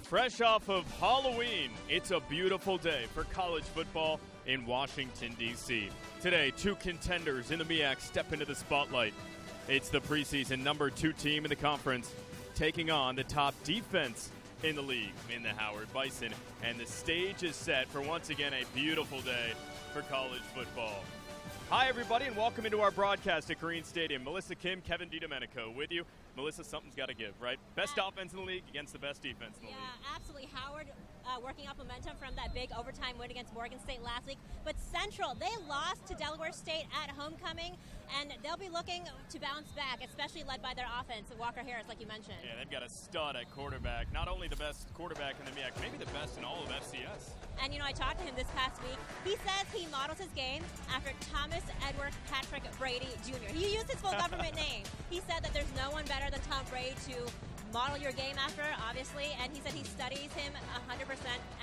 Fresh off of Halloween, it's a beautiful day for college football in Washington, D.C. Today, two contenders in the MEAC step into the spotlight. It's the preseason number 2 team in the conference taking on the top defense in the league in the Howard Bison. And the stage is set for, once again, a beautiful day for college football. Hi, everybody, and welcome into our broadcast at Green Stadium. Melissa Kim, Kevin DiDomenico with you. Melissa, something's got to give, right? Best offense in the league against the best defense in the league. Yeah, absolutely. Howard working up momentum from that big overtime win against Morgan State last week. But Central, they lost to Delaware State at homecoming, and they'll be looking to bounce back, especially led by their offense, Walker Harris, like you mentioned. Yeah, they've got a stud at quarterback. Not only the best quarterback in the MEAC, maybe the best in all of FCS. And, I talked to him this past week. He says he models his game after Thomas Edward Patrick Brady Jr. He used his full government name. He said that there's no one better than Tom Brady to model your game after, obviously, and he said he studies him 100%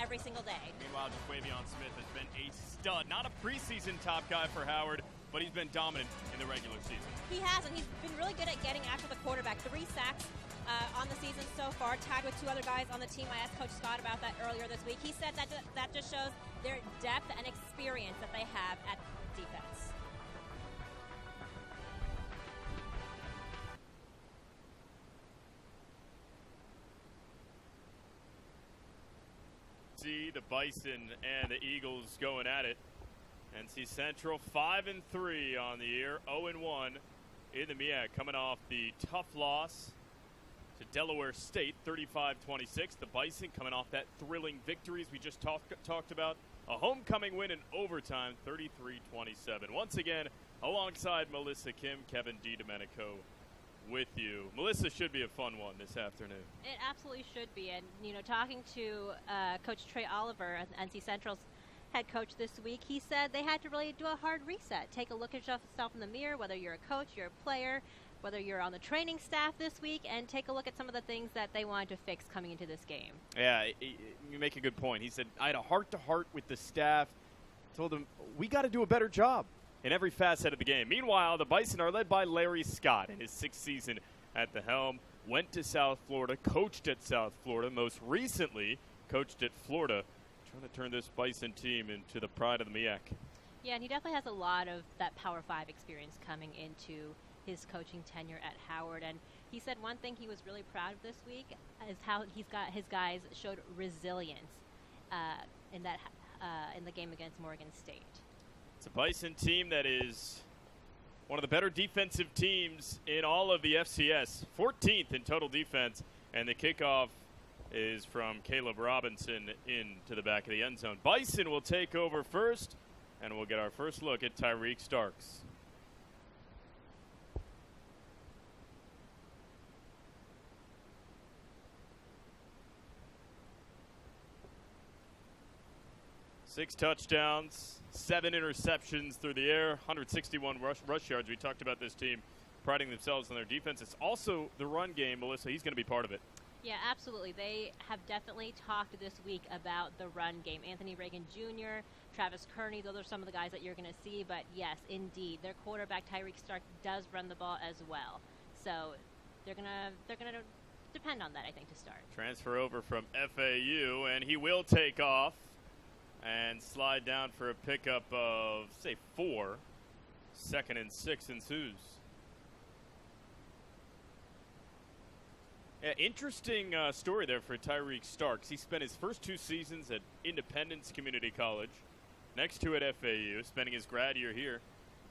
every single day. Meanwhile, Jaquavion Smith has been a stud. Not a preseason top guy for Howard, but he's been dominant in the regular season. He has, and he's been really good at getting after the quarterback. 3 sacks on the season so far, tied with 2 other guys on the team. I asked Coach Scott about that earlier this week. He said that just shows their depth and experience that they have at defense. See the Bison and the Eagles going at it. NC Central 5-3 on the year, 0-1 in the MEAC, coming off the tough loss to Delaware State, 35-26. The Bison coming off that thrilling victories we just talked about. A homecoming win in overtime, 33-27. Once again, alongside Melissa Kim, Kevin DiDomenico with you. Melissa, should be a fun one this afternoon. It absolutely should be. And, talking to Coach Trey Oliver, NC Central's head coach this week, he said they had to really do a hard reset. Take a look at yourself in the mirror, whether you're a coach, you're a player, whether you're on the training staff this week, and take a look at some of the things that they wanted to fix coming into this game. Yeah, you make a good point. He said, I had a heart-to-heart with the staff, told them, we got to do a better job in every facet of the game. Meanwhile, the Bison are led by Larry Scott in his 6th season at the helm. Went to South Florida, coached at South Florida, most recently coached at Florida, trying to turn this Bison team into the pride of the MEAC. Yeah, and he definitely has a lot of that Power 5 experience coming into his coaching tenure at Howard. And he said one thing he was really proud of this week is how his guys showed resilience in the game against Morgan State. It's a Bison team that is one of the better defensive teams in all of the FCS, 14th in total defense, and the kickoff is from Caleb Robinson into the back of the end zone. Bison will take over first, and we'll get our first look at Tyreek Starks. Six touchdowns, 7 interceptions through the air, 161 rush yards. We talked about this team priding themselves on their defense. It's also the run game, Melissa. He's going to be part of it. Yeah, absolutely. They have definitely talked this week about the run game. Anthony Reagan Jr., Travis Kearney, those are some of the guys that you're going to see. But, yes, indeed, their quarterback, Tyreek Stark, does run the ball as well. So they're gonna depend on that, I think, to start. Transfer over from FAU, and he will take off and slide down for a pickup of, say, 4. 2nd and 6 ensues. Yeah, interesting story there for Tyreek Starks. He spent his first 2 seasons at Independence Community College, next to at FAU, spending his grad year here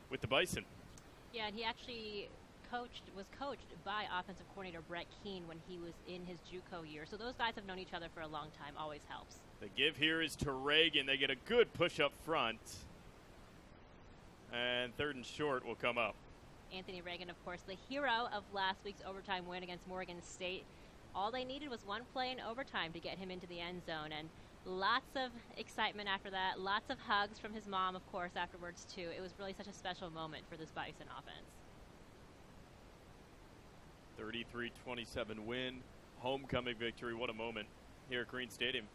with the Bison. Yeah, and he actually was coached by offensive coordinator Brett Keane when he was in his JUCO year. So those guys have known each other for a long time. Always helps. The give here is to Reagan. They get a good push up front. And 3rd and short will come up. Anthony Reagan, of course, the hero of last week's overtime win against Morgan State. All they needed was 1 play in overtime to get him into the end zone. And lots of excitement after that. Lots of hugs from his mom, of course, afterwards, too. It was really such a special moment for this Bison offense. 33-27 win, homecoming victory. What a moment here at Green Stadium.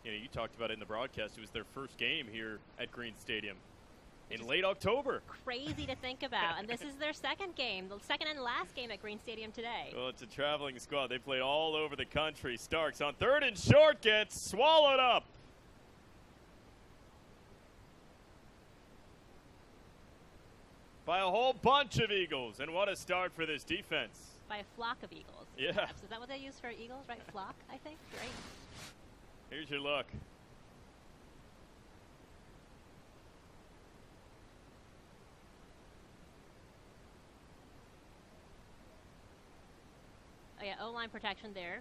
You talked about it in the broadcast. It was their first game here at Green Stadium. in late October. Crazy to think about. And this is their second game, the second and last game at Green Stadium today. Well, it's a traveling squad. They played all over the country. Starks on third and short gets swallowed up. By a whole bunch of Eagles. And what a start for this defense. By a flock of Eagles. Yeah. Perhaps. Is that what they use for Eagles, right? Flock, I think. Great. Here's your look. Oh, yeah, O-line protection there.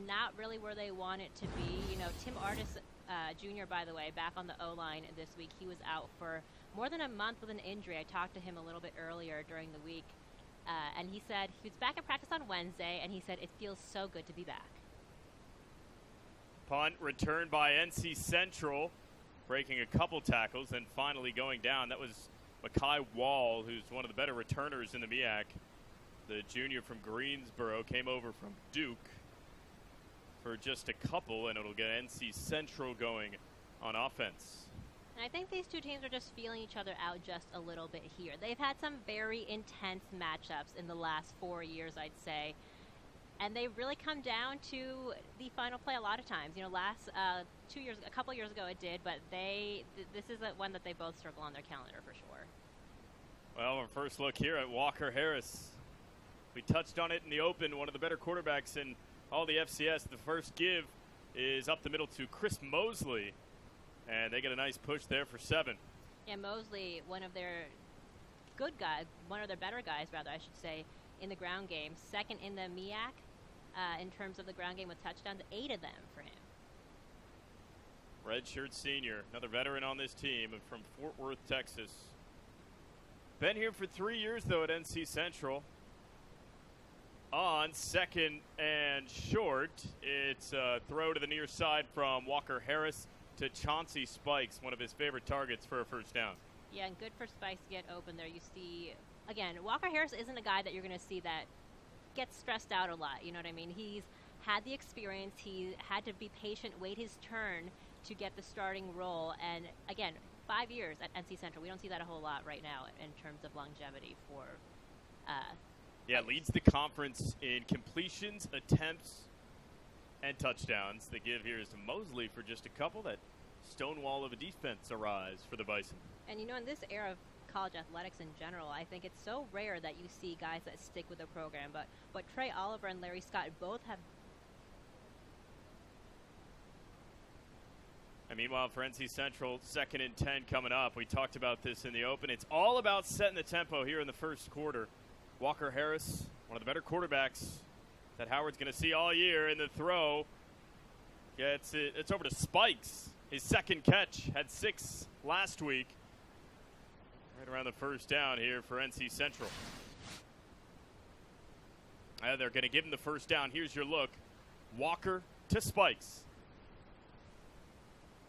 Not really where they want it to be. You know, Tim Artis Jr., by the way, back on the O-line this week. He was out for more than a month with an injury. I talked to him a little bit earlier during the week, and he said he was back in practice on Wednesday, and he said it feels so good to be back. Punt returned by NC Central, breaking a couple tackles and finally going down. That was Mekhi Wall, who's one of the better returners in the MEAC. The junior from Greensboro came over from Duke for just a couple, and it'll get NC Central going on offense. And I think these two teams are just feeling each other out just a little bit here. They've had some very intense matchups in the last 4 years, I'd say. And they really come down to the final play a lot of times. You know, a couple years ago it did, but this is one that they both circle on their calendar for sure. Well, our first look here at Walker Harris. We touched on it in the open, one of the better quarterbacks in all the FCS. The first give is up the middle to Chris Mosley, and they get a nice push there for 7. Yeah, Mosley, one of their good guys, one of their better guys, rather, I should say, in the ground game. Second in the MEAC in terms of the ground game with touchdowns, 8 of them for him. Redshirt senior, another veteran on this team from Fort Worth, Texas. Been here for 3 years, though, at NC Central. On second and short, it's a throw to the near side from Walker Harris to Chauncey Spikes, one of his favorite targets for a first down. Yeah, and good for Spikes to get open there. You see, again, Walker Harris isn't a guy that you're going to see that gets stressed out a lot. You know what I mean? He's had the experience. He had to be patient, wait his turn to get the starting role. And, again, 5 years at NC Central. We don't see that a whole lot right now in terms of longevity for yeah, leads the conference in completions, attempts, and touchdowns. The give here is to Mosley for just a couple. That stonewall of a defense arise for the Bison. And, you know, in this era of college athletics in general, I think it's so rare that you see guys that stick with a program. But Trey Oliver and Larry Scott both have. And meanwhile, for NC Central, 2nd and 10 coming up. We talked about this in the open. It's all about setting the tempo here in the first quarter. Walker Harris, one of the better quarterbacks that Howard's going to see all year in the throw. Gets it. It's over to Spikes. His second catch, had 6 last week. Right around the first down here for NC Central. And they're going to give him the first down. Here's your look. Walker to Spikes.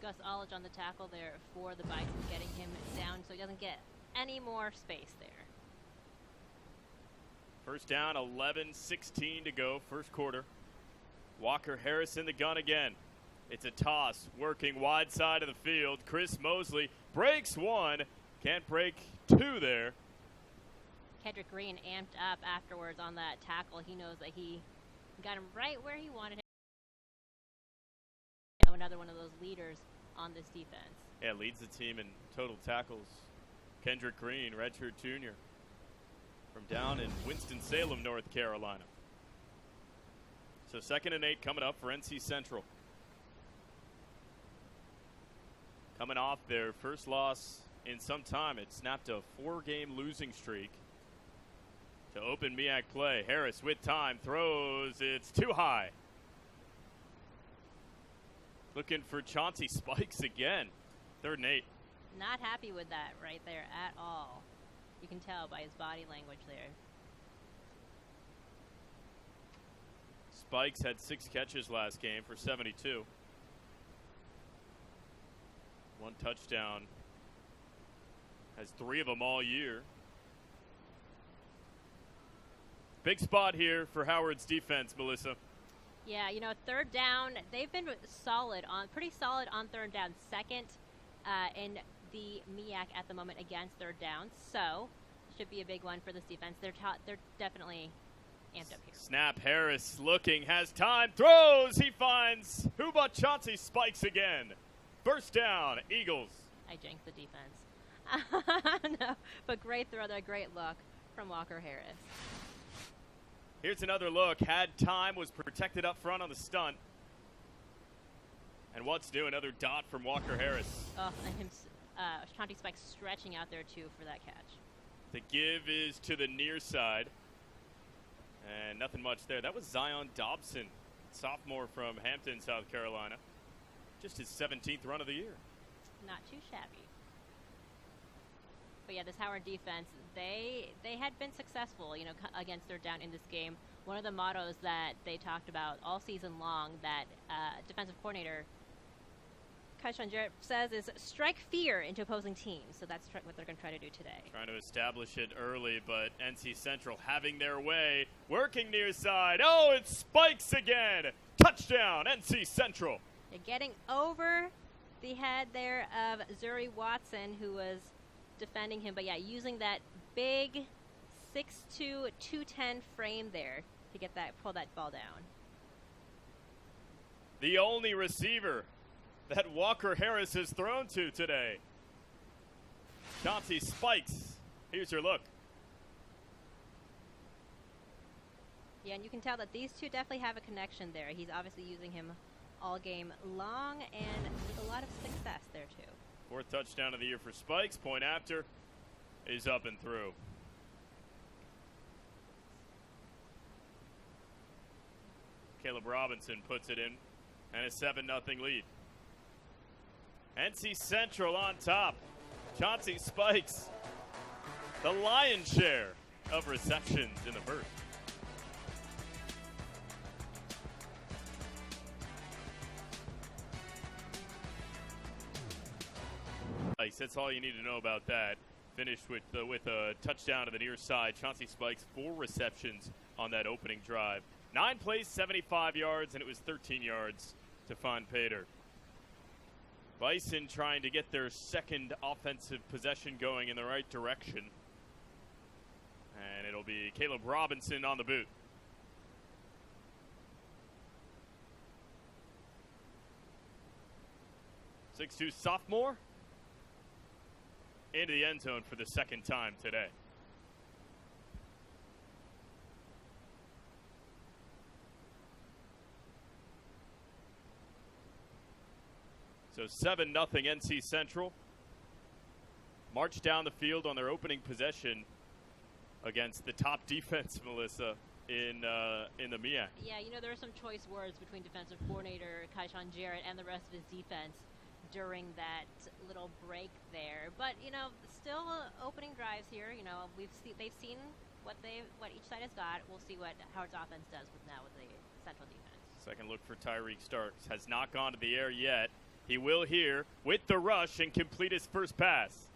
Gus Ollage on the tackle there for the Bison, getting him down so he doesn't get any more space there. First down, 11-16 to go, first quarter. Walker Harris in the gun again. It's a toss, working wide side of the field. Chris Mosley breaks 1, can't break 2 there. Kendrick Green amped up afterwards on that tackle. He knows that he got him right where he wanted him. Another one of those leaders on this defense. Yeah, leads the team in total tackles. Kendrick Green, redshirt junior, from down in Winston-Salem, North Carolina. So 2nd and 8 coming up for NC Central. Coming off their first loss in some time, it snapped a 4-game losing streak. To open MEAC play, Harris with time, throws, it's too high. Looking for Chauncey Spikes again. 3rd and 8. Not happy with that right there at all. You can tell by his body language there. Spikes had 6 catches last game for 72. 1 touchdown. Has 3 of them all year. Big spot here for Howard's defense, Melissa. Yeah, you know, 3rd down, they've been pretty solid on 3rd down. 2nd in the MEAC at the moment against third downs, so should be a big one for this defense. They're definitely amped up here. Snap, Harris looking, has time, throws, he finds who but Chauncey Spikes again. First down, Eagles. I jinked the defense. No, but great throw there, great look from Walker Harris. Here's another look, had time, was protected up front on the stunt. And what's new, another dot from Walker Harris. Oh, and him, Chauncey Spikes stretching out there too for that catch. The give is to the near side. And nothing much there. That was Zion Dobson, sophomore from Hampton, South Carolina. Just his 17th run of the year. Not too shabby. But yeah, this Howard defense, they had been successful, against third down in this game. One of the mottos that they talked about all season long that defensive coordinator Kaishan Jarrett says is strike fear into opposing teams. So that's what they're going to try to do today. Trying to establish it early, but NC Central having their way. Working near side. Oh, it spikes again. Touchdown, NC Central. They're getting over the head there of Zuri Watson, who was defending him. But yeah, using that big 6'2", 210 frame there to pull that ball down. The only receiver that Walker Harris has thrown to today. Chauncey Spikes. Here's your look. Yeah, and you can tell that these two definitely have a connection there. He's obviously using him all game long and with a lot of success there too. Fourth touchdown of the year for Spikes. Point after is up and through. Caleb Robinson puts it in and a 7-0 lead. NC Central on top. Chauncey Spikes, the lion's share of receptions in the first. That's all you need to know about that. Finished with a touchdown to the near side. Chauncey Spikes, 4 receptions on that opening drive. 9 plays, 75 yards, and it was 13 yards to find Pater. Bison trying to get their second offensive possession going in the right direction. And it'll be Caleb Robinson on the boot. .62 sophomore into the end zone for the second time today. So 7-0 NC Central. March down the field on their opening possession against the top defense, Melissa, in the MEAC. Yeah, there are some choice words between defensive coordinator Kaishan Jarrett and the rest of his defense during that little break there. But, still opening drives here. They've seen what each side has got. We'll see what Howard's offense does with the Central defense. Second look for Tyreek Starks. Has not gone to the air yet. He will here with the rush and complete his first pass.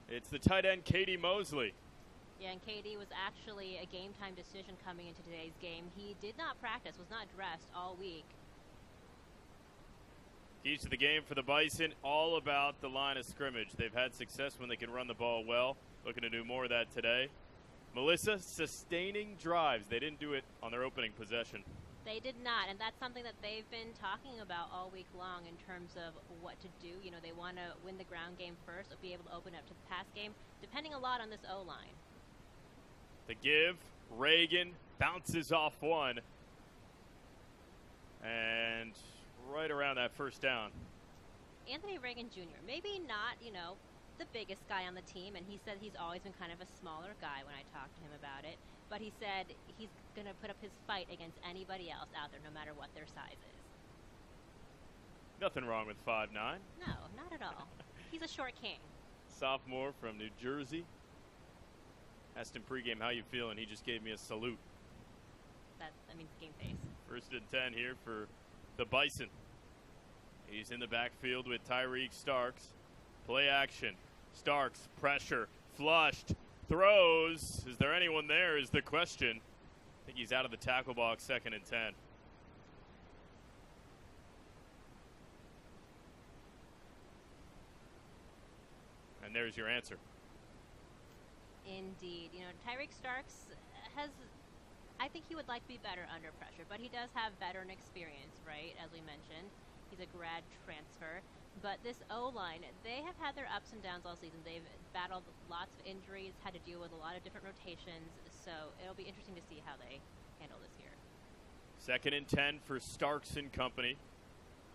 It's the tight end, Katie Mosley. Yeah, and Katie was actually a game-time decision coming into today's game. He did not practice, was not dressed all week. Keys to the game for the Bison, all about the line of scrimmage. They've had success when they can run the ball well. Looking to do more of that today. Melissa, sustaining drives. They didn't do it on their opening possession. They did not, and that's something that they've been talking about all week long in terms of what to do. They want to win the ground game first, or be able to open up to the pass game, depending a lot on this O-line. The give, Reagan bounces off one, and right around that first down. Anthony Reagan Jr., maybe not, the biggest guy on the team, and he said he's always been kind of a smaller guy when I talked to him about it. But he said he's going to put up his fight against anybody else out there, no matter what their size is. Nothing wrong with 5'9". No, not at all. He's a short king. Sophomore from New Jersey. Asked him pregame, how you feeling? He just gave me a salute. That means game face. First and 10 here for the Bison. He's in the backfield with Tyreek Starks. Play action. Starks, pressure, flushed. Throws. Is there anyone there is the question. I think he's out of the tackle box, 2nd and 10. And there's your answer. Indeed. Tyreek Starks I think he would like to be better under pressure, but he does have veteran experience, right, as we mentioned. He's a grad transfer. But this O-line, they have had their ups and downs all season. They've battled lots of injuries, had to deal with a lot of different rotations, so it'll be interesting to see how they handle this year. 2nd and 10 for Starks and company.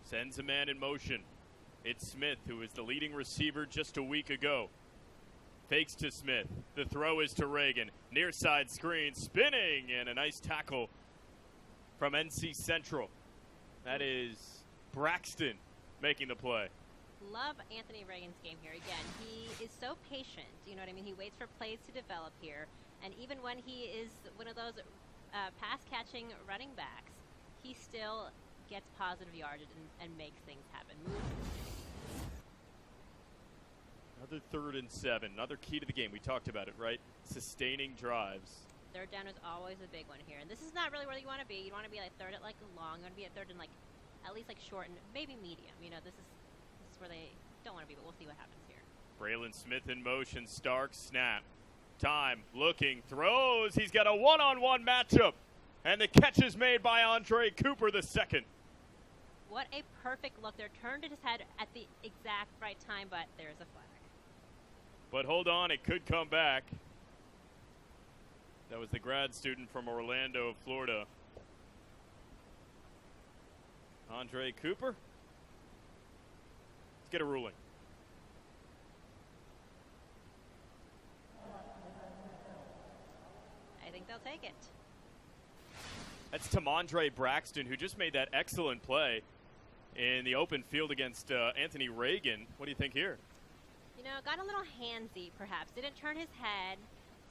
Sends a man in motion. It's Smith, who was the leading receiver just a week ago. Fakes to Smith. The throw is to Reagan. Near side screen, spinning, and a nice tackle from NC Central. That is Braxton making the play. Love Anthony Reagan's game here. Again, he is so patient. You know what I mean? He waits for plays to develop here. And even when he is one of those pass-catching running backs, he still gets positive yardage and makes things happen. Another 3rd and 7. Another key to the game. We talked about it, right? Sustaining drives. 3rd down is always a big one here. And this is not really where you want to be. You want to be like 3rd at like long. You want to be at 3rd and like at least like short and maybe medium. This is where they don't want to be, but we'll see what happens here. Braylon Smith in motion. Starks, snap. Time, looking, throws. He's got a one-on-one matchup. And the catch is made by Andre Cooper the second. What a perfect look there. Turned his head at the exact right time, but there's a flag. But hold on, it could come back. That was the grad student from Orlando, Florida. Andre Cooper. Let's get a ruling. I think they'll take it. That's Tamondre Braxton, who just made that excellent play in the open field against Anthony Reagan. What do you think here? Got a little handsy, perhaps. Didn't turn his head,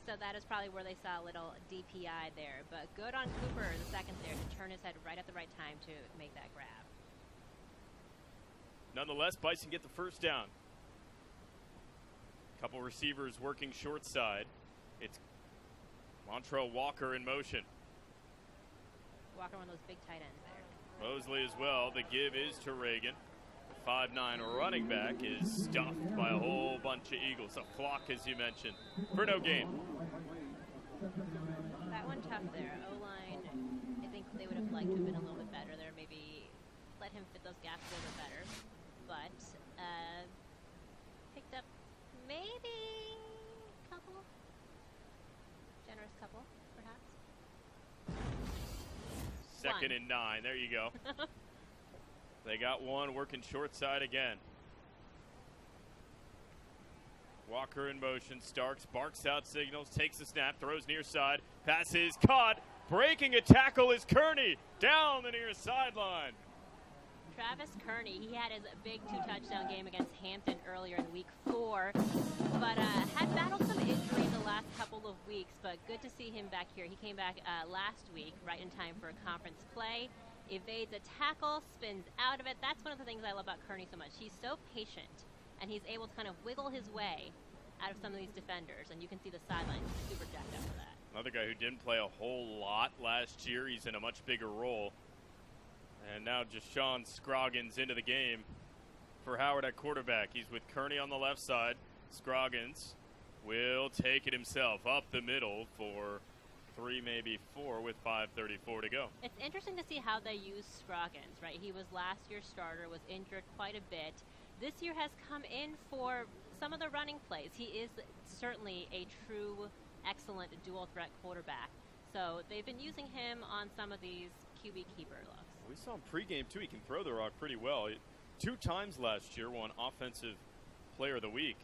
so that is probably where they saw a little DPI there. But good on Cooper, the second there, to turn his head right at the right time to make that grab. Nonetheless, Bison get the first down. Couple receivers working short side. It's Montrell Walker in motion. Walker, one of those big tight ends there. Mosley as well. The give is to Reagan. 5'9" running back is stuffed by a whole bunch of Eagles. A flock, as you mentioned, for no gain. That one tough there. O-line, I think they would have liked to have been a little bit better there. Maybe let him fit those gaps a little bit better. But picked up maybe a couple. Generous couple, perhaps. 2nd and 9. There you go. They got one working short side again. Walker in motion. Starks barks out signals, takes the snap, throws near side. Pass is caught. Breaking a tackle is Kearney down the near sideline. Travis Kearney, he had his big 2-touchdown game against Hampton earlier in week 4, but had battled some injury the last couple of weeks, but good to see him back here. He came back last week, right in time for a conference play. Evades a tackle, spins out of it. That's one of the things I love about Kearney so much. He's so patient, and he's able to kind of wiggle his way out of some of these defenders, and you can see the sideline super jacked up for that. Another guy who didn't play a whole lot last year. He's in a much bigger role. And now Jashawn Scroggins into the game for Howard at quarterback. He's with Kearney on the left side. Scroggins will take it himself up the middle for 3, maybe 4 with 5:34 to go. It's interesting to see how they use Scroggins, right? He was last year's starter, was injured quite a bit. This year has come in for some of the running plays. He is certainly a true, excellent dual threat quarterback. So they've been using him on some of these QB keeper looks. We saw him pregame, too. He can throw the rock pretty well. 2 times last year won Offensive Player of the Week.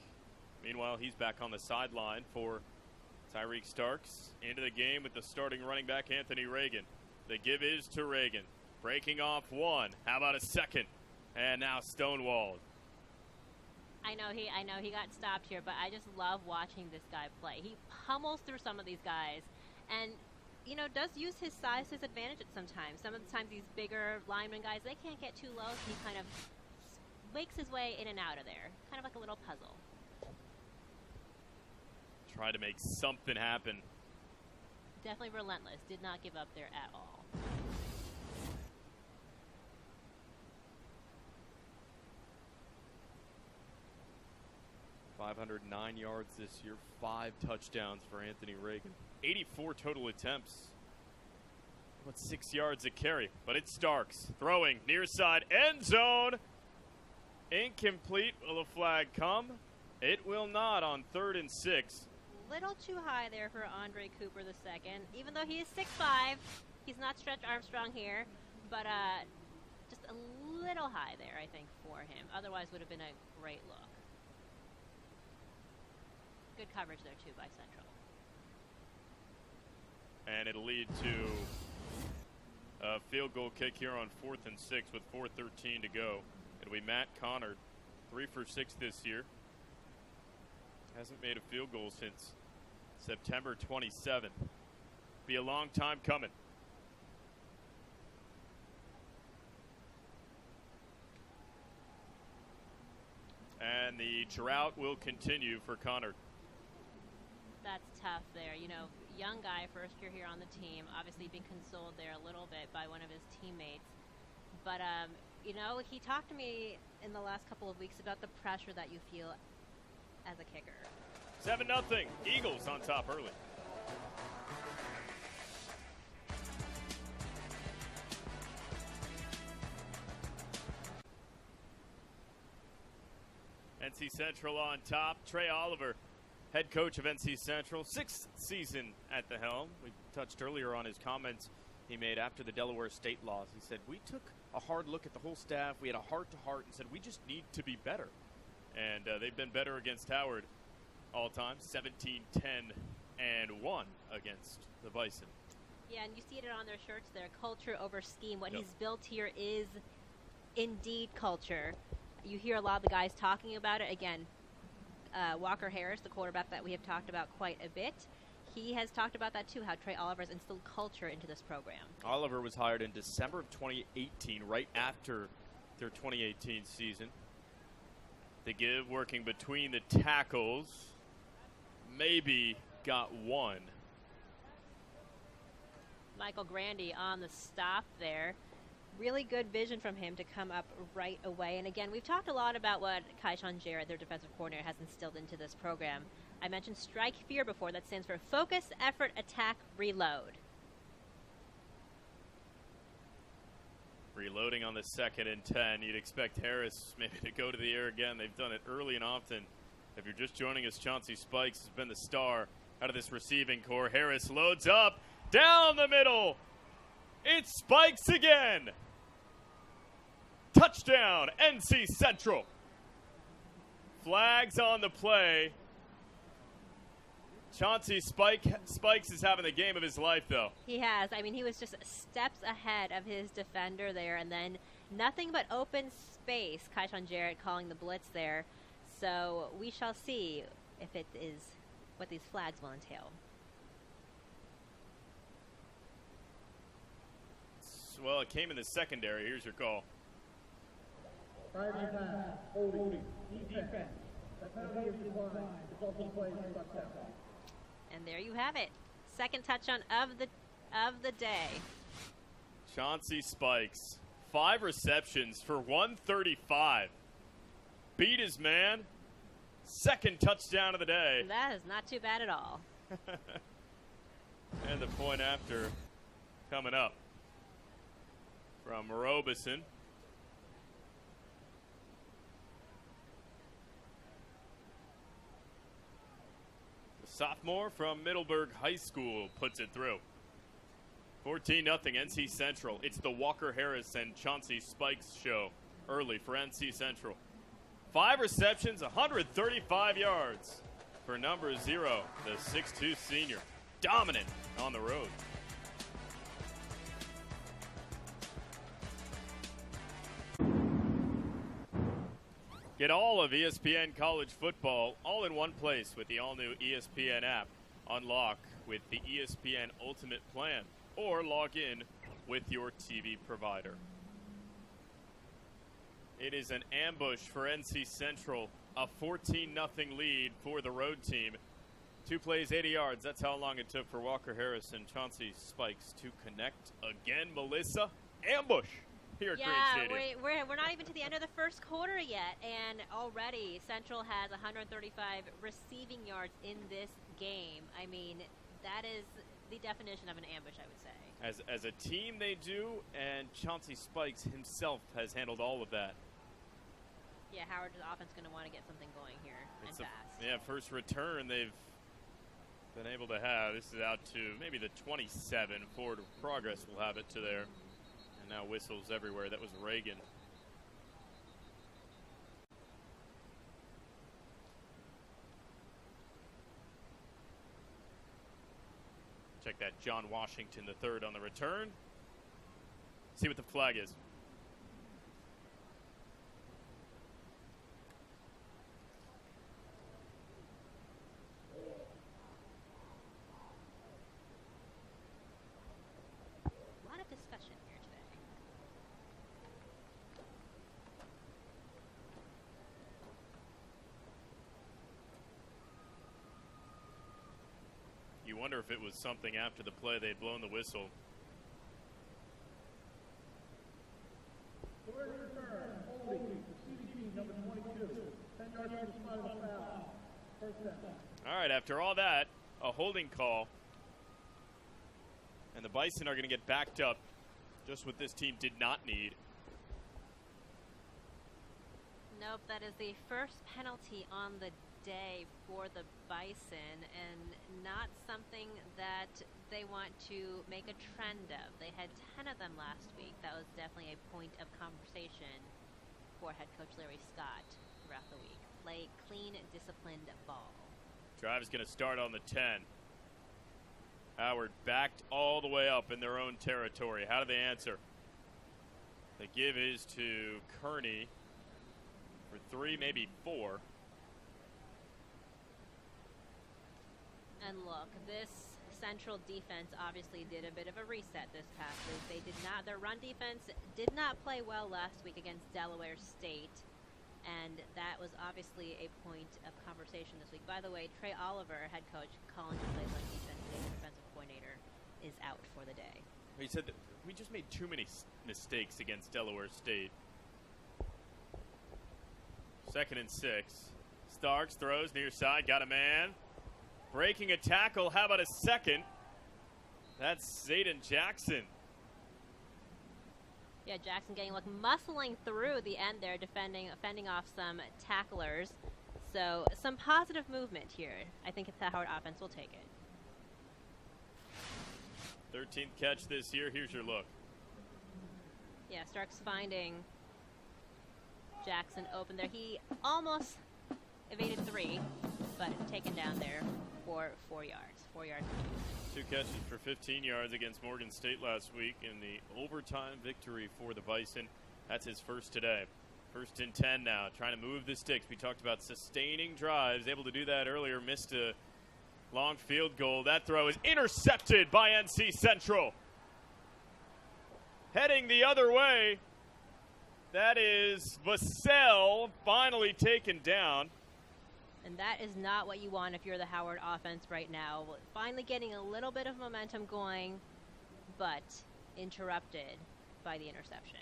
Meanwhile, he's back on the sideline for Tyreek Starks. Into the game with the starting running back, Anthony Reagan. The give is to Reagan. Breaking off one. How about a second? And now stonewalled. I know he got stopped here, but I just love watching this guy play. He pummels through some of these guys and, does use his size to his advantage at sometimes. Some of the times these bigger lineman guys, they can't get too low, so he kind of makes his way in and out of there. Kind of like a little puzzle. Try to make something happen. Definitely relentless. Did not give up there at all. 509 yards this year, 5 touchdowns for Anthony Reagan. 84 total attempts. About 6 yards a carry, but it's Starks throwing near side end zone. Incomplete. Will a flag come? It will not on 3rd and 6. Little too high there for Andre Cooper II. Even though he is 6'5", he's not Stretch Armstrong here, but just a little high there, I think, for him. Otherwise, would have been a great look. Good coverage there, too, by Central. And it'll lead to a field goal kick here on 4th and 6 with 4:13 to go. It'll be Matt Connard, 3 for 6 this year. Hasn't made a field goal since September 27th. Be a long time coming. And the drought will continue for Connard. That's tough there. You know, young guy, first year here on the team, obviously being consoled there a little bit by one of his teammates. But, you know, he talked to me in the last couple of weeks about the pressure that you feel as a kicker. 7-0. Eagles on top early. NC Central on top. Trey Oliver, head coach of NC Central, 6th season at the helm. We touched earlier on his comments he made after the Delaware State loss. He said, we took a hard look at the whole staff. We had a heart-to-heart and said, we just need to be better. And they've been better against Howard all time, 17-10-1 against the Bison. Yeah, and you see it on their shirts there, culture over scheme. What he's built here is indeed culture. You hear a lot of the guys talking about it. Again, Walker Harris, the quarterback that we have talked about quite a bit, he has talked about that too, how Trey Oliver has instilled culture into this program. Oliver was hired in December of 2018, right after their 2018 season. The give working between the tackles. Maybe got one. Michael Grandy on the stop there. Really good vision from him to come up right away. And again, we've talked a lot about what Kaishan Jarrett, their defensive coordinator, has instilled into this program. I mentioned strike fear before. That stands for focus, effort, attack, reload. Reloading on the 2nd and 10. You'd expect Harris maybe to go to the air again. They've done it early and often. If you're just joining us, Chauncey Spikes has been the star out of this receiving core. Harris loads up, down the middle. It's Spikes again. Touchdown, NC Central. Flags on the play. Chauncey Spikes is having the game of his life, though. He has. I mean, he was just steps ahead of his defender there, and then nothing but open space. Kaishan Jarrett calling the blitz there. So we shall see if it is what these flags will entail. Well, it came in the secondary. Here's your call. And there you have it. Second touchdown of the day. Chauncey Spikes, 5 receptions for 135. Beat his man. Second touchdown of the day. That is not too bad at all. And the point after coming up from Robison. The sophomore from Middleburg High School puts it through. 14-0 NC Central. It's the Walker Harris and Chauncey Spikes show early for NC Central. 5 receptions, 135 yards for number 0, the 6'2 senior. Dominant on the road. Get all of ESPN college football all in one place with the all-new ESPN app. Unlock with the ESPN Ultimate Plan or log in with your TV provider. It is an ambush for NC Central, a 14-0 lead for the road team. 2 plays, 80 yards. That's how long it took for Walker Harris and Chauncey Spikes to connect again. Melissa, ambush here at Green Yeah, Stadium. we're not even to the end of the first quarter yet, and already Central has 135 receiving yards in this game. I mean, that is the definition of an ambush, I would say. As a team, they do, and Chauncey Spikes himself has handled all of that. Yeah, Howard's offense going to want to get something going here and fast. Yeah, first return they've been able to have. This is out to maybe the 27. Forward progress will have it to there. And now whistles everywhere. That was Reagan. Check that, John Washington the third on the return. See what the flag is. A lot of discussion here today. You wonder if it was something after the play they'd blown the whistle. All right, after all that, a holding call. And the Bison are going to get backed up, just what this team did not need. Nope, that is the first penalty on the day for the Bison, and not something that they want to make a trend of. They had 10 of them last week. That was definitely a point of conversation for head coach Larry Scott throughout the week. Play clean, disciplined ball. Drive is going to start on the 10. Howard backed all the way up in their own territory. How do they answer? The give is to Kearney for 3, maybe 4. And look, this Central defense obviously did a bit of a reset this past week. They did not, their run defense did not play well last week against Delaware State, and that was obviously a point of conversation this week. By the way, Trey Oliver, head coach, calling to play run defense, the defensive coordinator, is out for the day. He said that we just made too many mistakes against Delaware State. 2nd and 6. Starks throws near side, got a man. Breaking a tackle, how about a second? That's Zayden Jackson. Yeah, Jackson getting muscling through the end there, fending off some tacklers. So some positive movement here. I think if the Howard offense will take it. 13th catch this year. Here's your look. Yeah, Starks finding Jackson open there. He almost evaded 3, but taken down there for 4 yards. 4 yards. 2 catches for 15 yards against Morgan State last week in the overtime victory for the Bison. That's his first today. 1st and 10 now, trying to move the sticks. We talked about sustaining drives, able to do that earlier, missed a long field goal. That throw is intercepted by NC Central. Heading the other way, that is Vassell, finally taken down. And that is not what you want if you're the Howard offense right now. Finally getting a little bit of momentum going, but interrupted by the interception.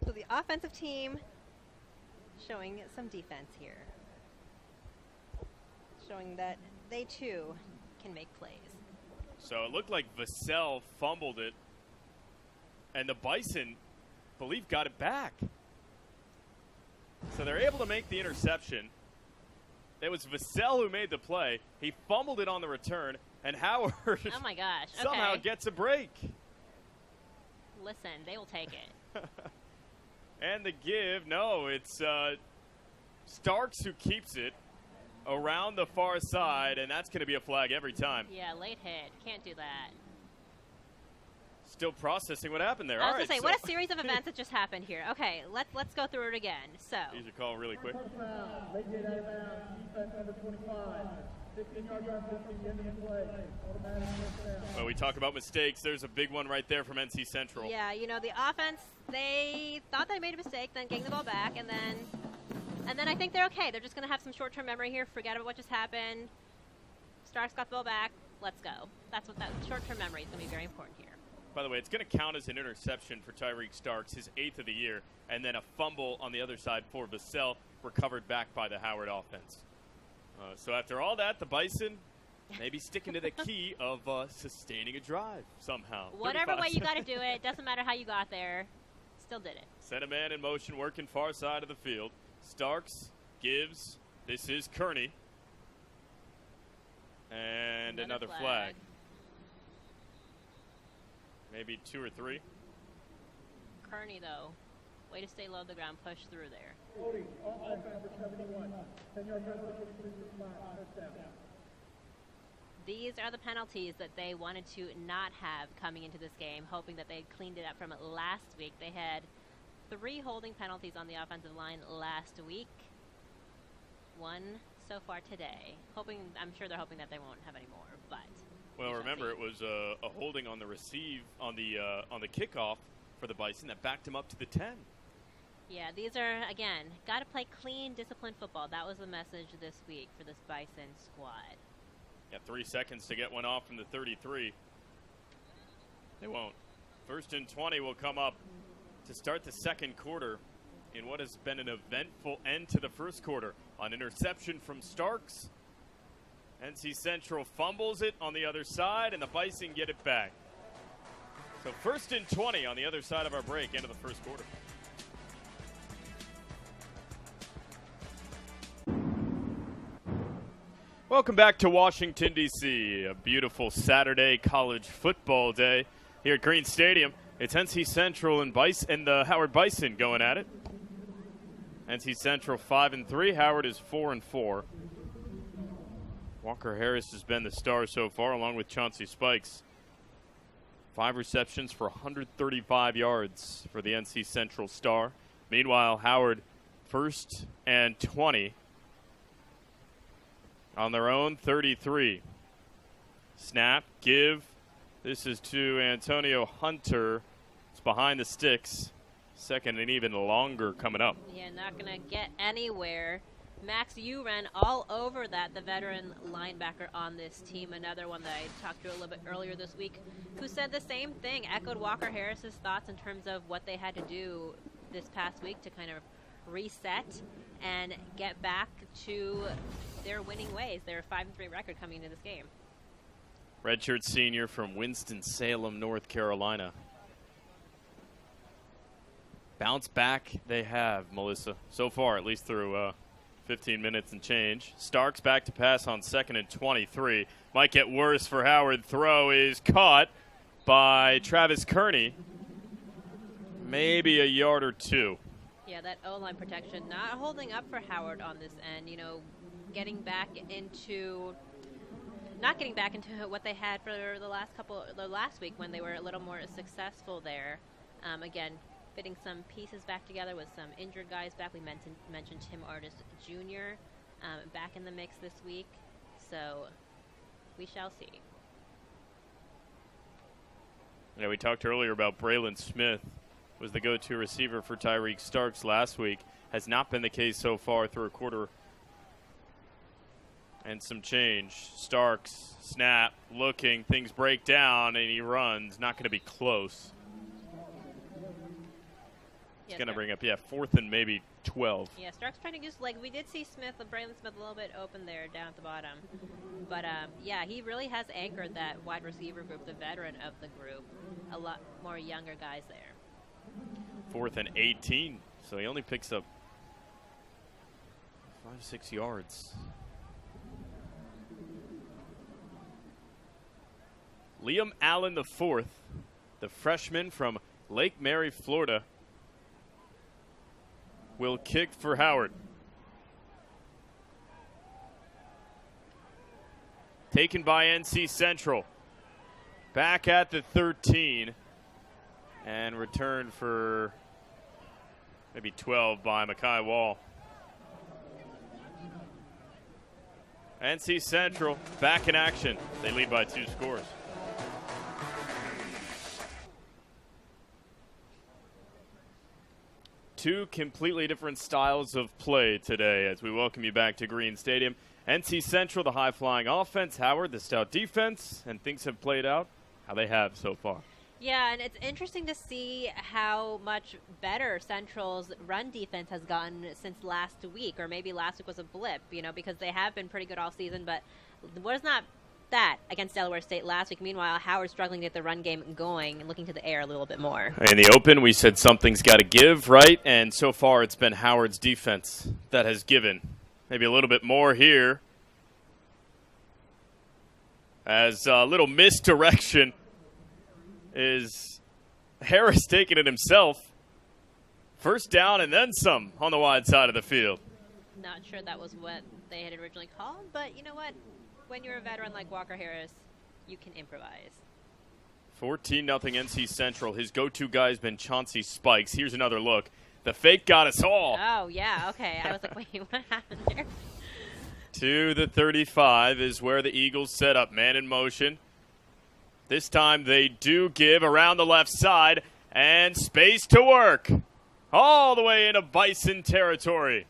So the offensive team showing some defense here. Showing that they too can make plays. So it looked like Vassell fumbled it, and the Bison, believe, got it back. So they're able to make the interception. It was Vassell who made the play. He fumbled it on the return, and Howard oh my gosh, somehow gets a break. Listen, they will take it. And the give, no, it's Starks who keeps it around the far side, and that's going to be a flag every time. Yeah, late hit. Can't do that. Still processing what happened there. I was going to say, what a series of events that just happened here. Okay, let's go through it again. So. Here's your call really quick. Well, we talk about mistakes. There's a big one right there from NC Central. Yeah, you know, the offense, they thought they made a mistake, then getting the ball back, and then And then I think they're okay. They're just going to have some short-term memory here. Forget about what just happened. Starks got the ball back. Let's go. That's what that short-term memory is going to be very important here. By the way, it's going to count as an interception for Tyreek Starks, his 8th of the year, and then a fumble on the other side for Vassell, recovered back by the Howard offense. So after all that, the Bison maybe sticking to the key of sustaining a drive somehow. Whatever way you got to do it, doesn't matter how you got there, still did it. Sent a man in motion, working far side of the field. Starks gives. This is Kearney. And another flag. Maybe 2 or 3. Kearney, though, way to stay low to the ground, push through there. These are the penalties that they wanted to not have coming into this game, hoping that they'd cleaned it up from it last week. They had 3 holding penalties on the offensive line last week. 1 so far today. I'm sure they're hoping that they won't have any more, but. Well, remember, it was a holding on the on the kickoff for the Bison that backed him up to the 10. Yeah, these are, again, got to play clean, disciplined football. That was the message this week for this Bison squad. Yeah, 3 seconds to get one off from the 33. They won't. 1st and 20 will come up to start the second quarter in what has been an eventful end to the first quarter. An interception from Starks. NC Central fumbles it on the other side, and the Bison get it back. So 1st and 20 on the other side of our break, end of the first quarter. Welcome back to Washington, D.C. A beautiful Saturday college football day here at Green Stadium. It's NC Central and the Howard Bison going at it. NC Central 5-3. Howard is 4-4. Walker Harris has been the star so far, along with Chauncey Spikes. 5 receptions for 135 yards for the NC Central star. Meanwhile, Howard 1st and 20 on their own 33. Snap, give. This is to Antonio Hunter. It's behind the sticks. 2nd and even longer coming up. Yeah, not going to get anywhere. Max, you ran all over that, the veteran linebacker on this team. Another one that I talked to a little bit earlier this week, who said the same thing, echoed Walker Harris's thoughts in terms of what they had to do this past week to kind of reset and get back to their winning ways, their 5-3 record coming into this game. Redshirt senior from Winston-Salem, North Carolina. Bounce back they have, Melissa, so far, at least through 15 minutes and change. Starks back to pass on 2nd and 23. Might get worse for Howard. Throw is caught by Travis Kearney. Maybe a yard or 2. Yeah, that O-line protection not holding up for Howard on this end. You know, not getting back into what they had for the last week when they were a little more successful there. Again, fitting some pieces back together with some injured guys back. We mentioned Tim Artis Jr. Back in the mix this week, so we shall see. Yeah, we talked earlier about Braylon Smith was the go-to receiver for Tyreek Starks last week. Has not been the case so far through a quarter and some change. Starks, snap, looking, things break down, and he runs. Not going to be close. It's going to bring up, 4th and maybe 12. Yeah, Starks trying to use legs. We did see Braylon Smith a little bit open there down at the bottom. But, yeah, he really has anchored that wide receiver group, the veteran of the group. A lot more younger guys there. 4th and 18. So he only picks up 5-6 yards. Liam Allen IV, the freshman from Lake Mary, Florida, will kick for Howard. Taken by NC Central. Back at the 13. And returned for maybe 12 by Makai Wall. NC Central back in action. They lead by 2 scores. two completely different styles of play today as we welcome you back to Green Stadium. NC Central, the high-flying offense, Howard, the stout defense, and things have played out how they have so far. Yeah, and it's interesting to see how much better Central's run defense has gotten since last week, or maybe last week was a blip, because they have been pretty good all season, but was not that against Delaware State last week. Meanwhile, Howard's struggling to get the run game going and looking to the air a little bit more. In the open, we said something's got to give, right? And so far, it's been Howard's defense that has given. Maybe a little bit more here. As a little misdirection is Harris taking it himself. First down and then some on the wide side of the field. Not sure that was what they had originally called, but you know what? When you're a veteran like Walker Harris, you can improvise. 14-0 NC Central. His go-to guy has been Chauncey Spikes. Here's another look. The fake got us all. Oh, yeah, okay. I was like, wait, what happened there? To the 35 is where the Eagles set up. Man in motion. This time they do give around the left side and space to work. All the way into Bison territory.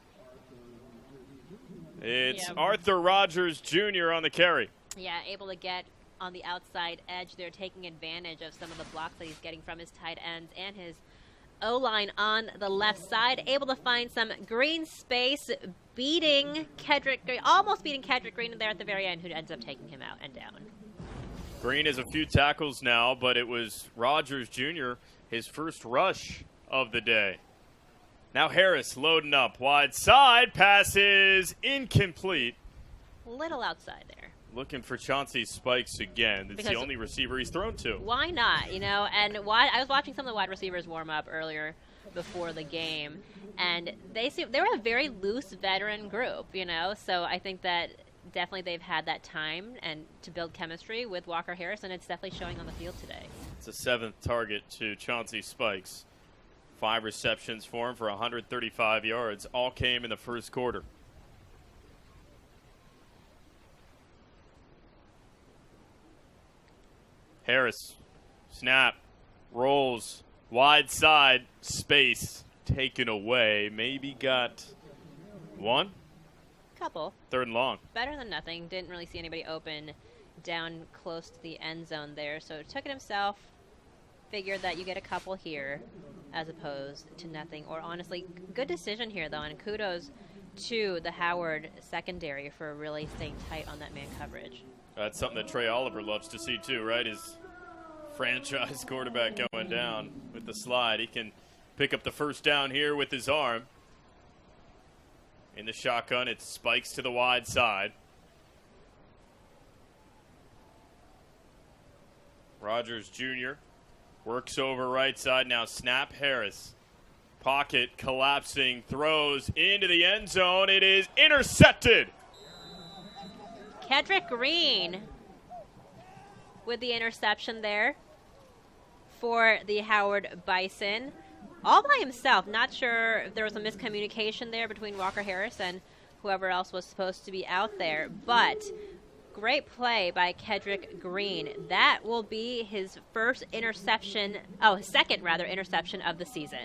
It's Arthur Rogers Jr. on the carry. Yeah, able to get on the outside edge. They're taking advantage of some of the blocks that he's getting from his tight ends and his O-line on the left side. Able to find some green space, beating Kedrick Green, almost beating Kedrick Green there at the very end, who ends up taking him out and down. Green has a few tackles now, but it was Rogers Jr., his first rush of the day. Now Harris loading up. Wide side, passes incomplete. Little outside there. Looking for Chauncey Spikes again. It's the only receiver he's thrown to. Why not? And I was watching some of the wide receivers warm up earlier before the game, and they were a very loose veteran group, So I think that definitely they've had that time and to build chemistry with Walker Harris, and it's definitely showing on the field today. It's a 7th target to Chauncey Spikes. 5 receptions for him for 135 yards. All came in the first quarter. Harris, snap, rolls, wide side, space, taken away. Maybe got one? Couple. 3rd and long. Better than nothing. Didn't really see anybody open down close to the end zone there. So took it himself. Figured that you get a couple here as opposed to nothing. Or honestly, good decision here, though. And kudos to the Howard secondary for really staying tight on that man coverage. That's something that Trey Oliver loves to see, too, right? His franchise quarterback going down with the slide. He can pick up the first down here with his arm. In the shotgun, it spikes to the wide side. Rogers Jr. works over right side. Now snap Harris. Pocket collapsing. Throws into the end zone. It is intercepted. Kedrick Green with the interception there for the Howard Bison. All by himself. Not sure if there was a miscommunication there between Walker Harris and whoever else was supposed to be out there. But great play by Kedrick Green. That will be his second interception of the season.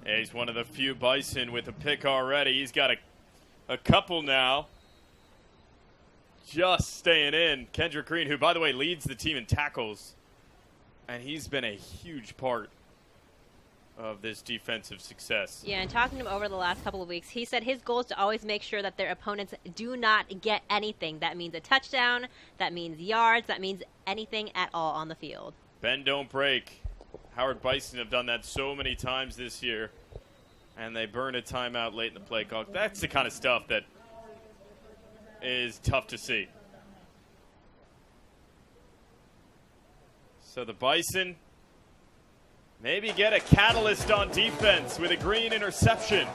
Yeah, he's one of the few Bison with a pick already. He's got a couple now. Just staying in. Kedrick Green, who, by the way, leads the team in tackles. And he's been a huge part of this defensive success. Yeah, and talking to him over the last couple of weeks, he said his goal is to always make sure that their opponents do not get anything. That means a touchdown, that means yards, that means anything at all on the field. Bend, don't break. Howard Bison have done that so many times this year, and they burn a timeout late in the play clock. That's the kind of stuff that is tough to see. So the Bison maybe get a catalyst on defense with a Green interception.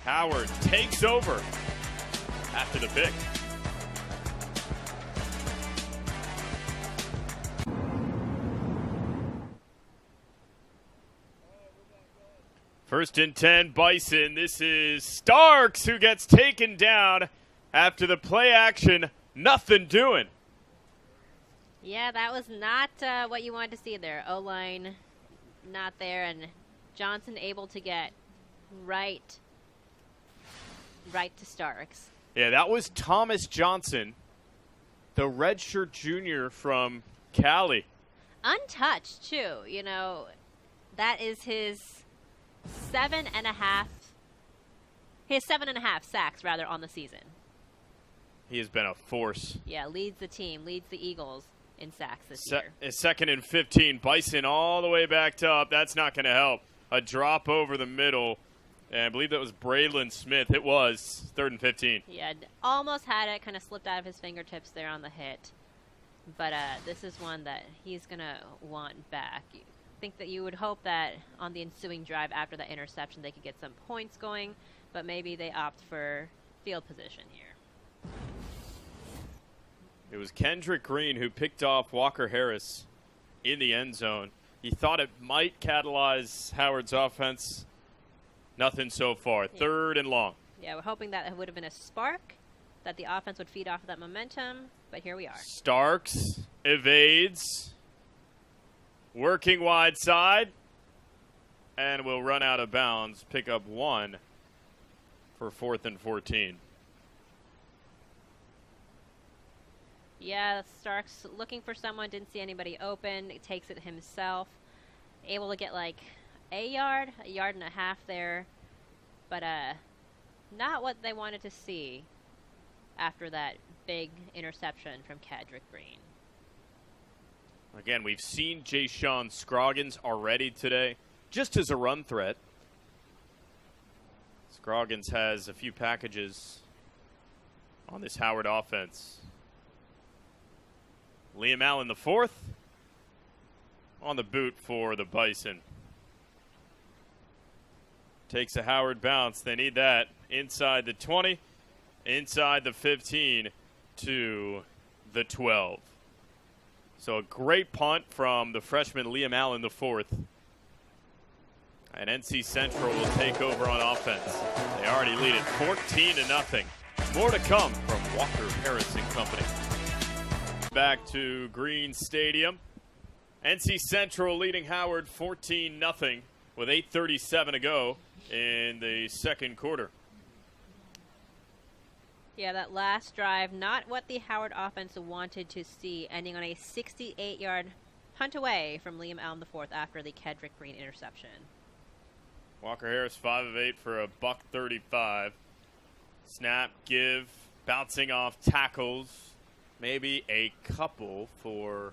Howard takes over after the pick. First and 10, Bison. This is Starks who gets taken down after the play action. Nothing doing. Yeah, that was not what you wanted to see there. O-line not there, and Johnson able to get right to Starks. Yeah, that was Thomas Johnson, the redshirt junior from Cali. Untouched, too. You know, that is his 7.5 sacks, rather, on the season. He has been a force. Yeah, leads the team, leads the Eagles in sacks this year. Second and 15. Bison all the way back up. That's not going to help. A drop over the middle. And I believe that was Braylon Smith. It was 3rd and 15. Yeah, almost had it. Kind of slipped out of his fingertips there on the hit. But this is one that he's going to want back. I think that you would hope that on the ensuing drive after that interception they could get some points going. But maybe they opt for field position here. It was Kendrick Green who picked off Walker Harris in the end zone. He thought it might catalyze Howard's offense. Nothing so far. Yeah. 3rd and long. Yeah, we're hoping that it would have been a spark, that the offense would feed off of that momentum, but here we are. Starks evades. Working wide side. And will run out of bounds. Pick up 1 for 4th and 14. Yeah, Starks looking for someone, didn't see anybody open, takes it himself. Able to get like a yard and a half there, but not what they wanted to see after that big interception from Kendrick Green. Again, we've seen Jayshon Scroggins already today, just as a run threat. Scroggins has a few packages on this Howard offense. Liam Allen, the 4th, on the boot for the Bison. Takes a Howard bounce. They need that. Inside the 20, inside the 15 to the 12. So a great punt from the freshman Liam Allen, the 4th. And NC Central will take over on offense. They already lead it 14-0. More to come from Walker Harris and company. Back to Green Stadium. NC Central leading Howard 14-0 with 8:37 to go in the second quarter. Yeah, that last drive, not what the Howard offense wanted to see, ending on a 68-yard punt away from Liam Allen the 4th after the Kendrick Green interception. Walker Harris 5 of 8 for a $135. Snap, give, bouncing off tackles. Maybe a couple for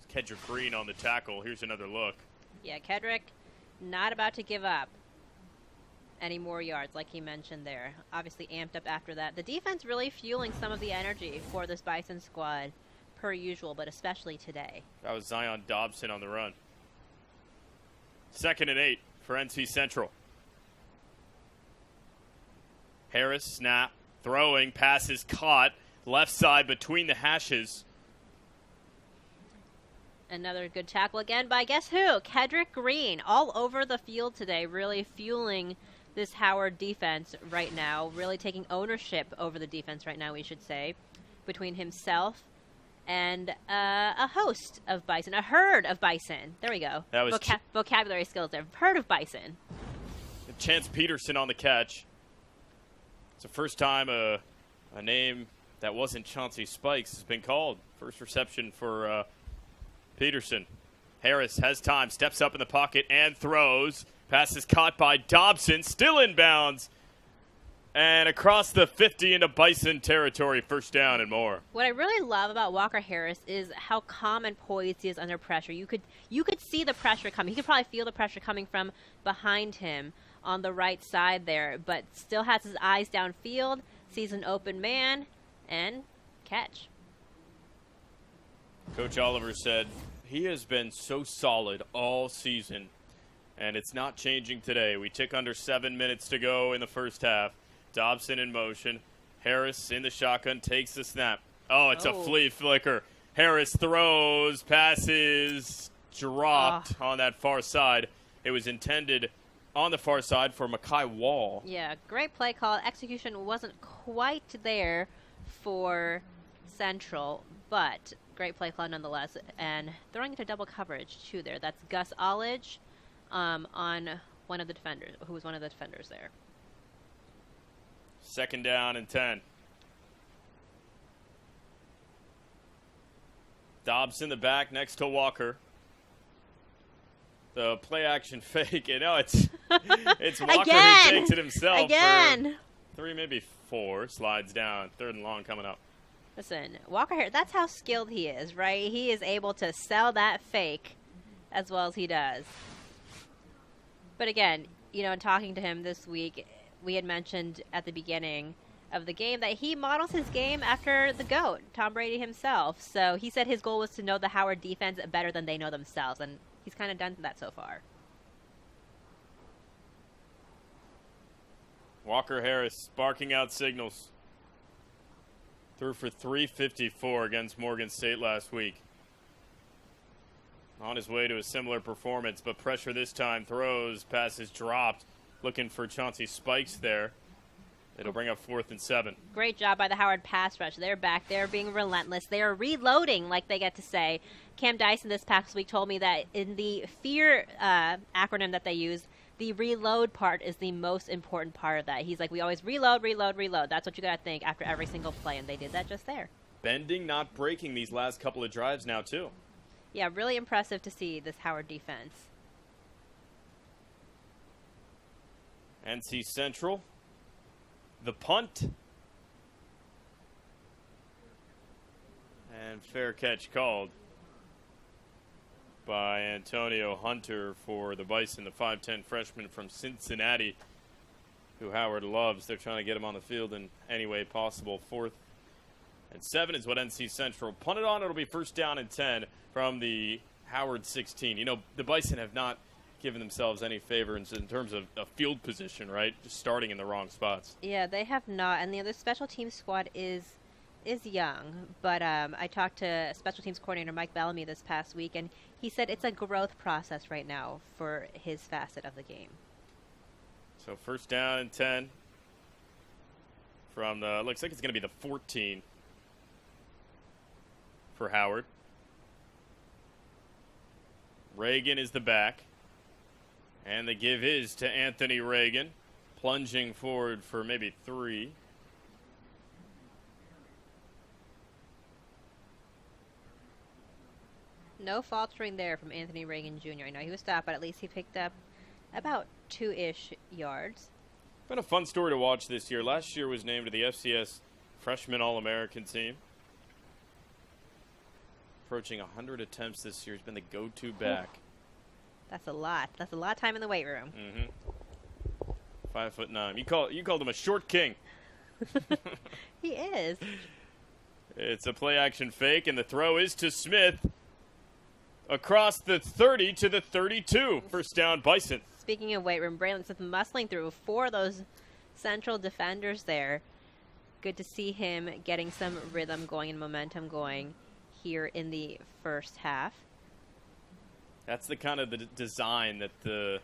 Kendrick Green on the tackle. Here's another look. Yeah, Kendrick not about to give up any more yards like he mentioned there. Obviously amped up after that. The defense really fueling some of the energy for this Bison squad per usual, but especially today. That was Zion Dobson on the run. 2nd and 8 for NC Central. Harris, snap, throwing, pass is caught, left side between the hashes. Another good tackle again by guess who? Kendrick Green, all over the field today, really fueling this Howard defense right now, really taking ownership over the defense right now, we should say, between himself and a host of Bison, a herd of Bison. There we go. That was vocabulary skills there. Herd of Bison. Chance Peterson on the catch. It's the first time a name that wasn't Chauncey Spikes has been called. First reception for Peterson. Harris has time, steps up in the pocket and throws. Pass is caught by Dobson, still inbounds. And across the 50 into Bison territory, 1st down and more. What I really love about Walker Harris is how calm and poised he is under pressure. You could see the pressure coming. He could probably feel the pressure coming from behind him on the right side there, but still has his eyes downfield, sees an open man, and catch. Coach Oliver said he has been so solid all season, and it's not changing today. We tick under 7 minutes to go in the first half. Dobson in motion. Harris in the shotgun, takes the snap. Oh, it's a flea flicker. Harris throws, passes, dropped on that far side. It was intended on the far side for Mekhi Wall. Yeah, great play call. Execution wasn't quite there for Central, but Great play call nonetheless. And throwing into double coverage, too, there. That's Gus Ollage on one of the defenders, who was one of the defenders there. 2nd down and 10. Dobbs in the back next to Walker. The play action fake. You know, it's Walker who takes it himself. Again. For 3, maybe 4. Slides down. 3rd and long coming up. Listen, Walker here, that's how skilled he is, right? He is able to sell that fake as well as he does. But again, you know, in talking to him this week, we had mentioned at the beginning of the game that he models his game after the GOAT, Tom Brady himself. So he said his goal was to know the Howard defense better than they know themselves, and he's kind of done that so far. Walker Harris barking out signals. Threw for 354 against Morgan State last week. On his way to a similar performance, but pressure this time. Throws, passes dropped. Looking for Chauncey Spikes there. It'll bring up 4th and 7. Great job by the Howard pass rush. They're back. They're being relentless. They are reloading, like they get to say. Cam Dyson this past week told me that in the FEAR acronym that they use, the reload part is the most important part of that. He's like, we always reload, reload, reload. That's what you got to think after every single play, and they did that just there. Bending, not breaking these last couple of drives now, too. Yeah, really impressive to see this Howard defense. NC Central. The punt. And fair catch called by Antonio Hunter for the Bison, the 5'10 freshman from Cincinnati, who Howard loves. They're trying to get him on the field in any way possible. 4th and 7 is what NC Central punted on. It'll be 1st down and 10 from the Howard 16. You know, the Bison have not given themselves any favors in terms of a field position, right? Just starting in the wrong spots. Yeah, they have not. And the other special team squad is young. But I talked to special teams coordinator Mike Bellamy this past week, and he said it's a growth process right now for his facet of the game. So 1st down and 10 from the, looks like it's going to be the 14 for Howard. Reagan is the back. And the give is to Anthony Reagan, plunging forward for maybe 3. No faltering there from Anthony Reagan Jr. I know he was stopped, but at least he picked up about 2-ish yards. Been a fun story to watch this year. Last year was named to the FCS Freshman All-American team. Approaching 100 attempts this year. He's been the go-to back. That's a lot. That's a lot of time in the weight room. 5'9". You called him a short king. He is. It's a play-action fake, and the throw is to Smith across the 30 to the 32. 1st down, Bison. Speaking of weight room, Braylon Smith muscling through 4 of those Central defenders there. Good to see him getting some rhythm going and momentum going here in the first half. That's the kind of the design that the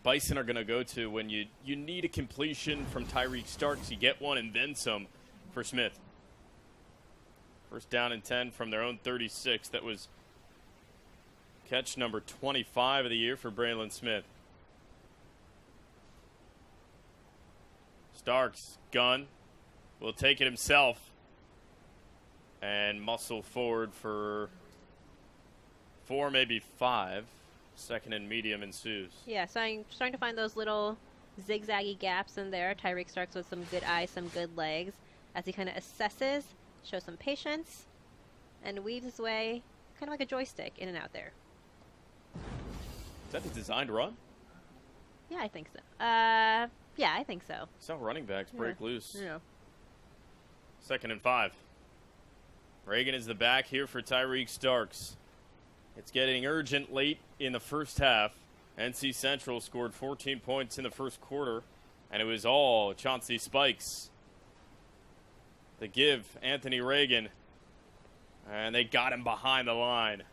Bison are going to go to when you need a completion from Tyreek Starks. You get one and then some for Smith. 1st down and 10 from their own 36. That was catch number 25 of the year for Braylon Smith. Starks, gun, will take it himself and muscle forward for 4, maybe 5. 2nd and medium ensues. Yeah, so I'm starting to find those little zigzaggy gaps in there. Tyreek Starks with some good eyes, some good legs, as he kind of assesses, shows some patience, and weaves his way kind of like a joystick in and out there. Is that the designed run? Yeah, I think so. Yeah, I think so. It's how running backs break loose. Yeah. 2nd and 5. Reagan is the back here for Tyreek Starks. It's getting urgent late in the first half. NC Central scored 14 points in the first quarter, and it was all Chauncey Spikes. The give, Anthony Reagan, and they got him behind the line.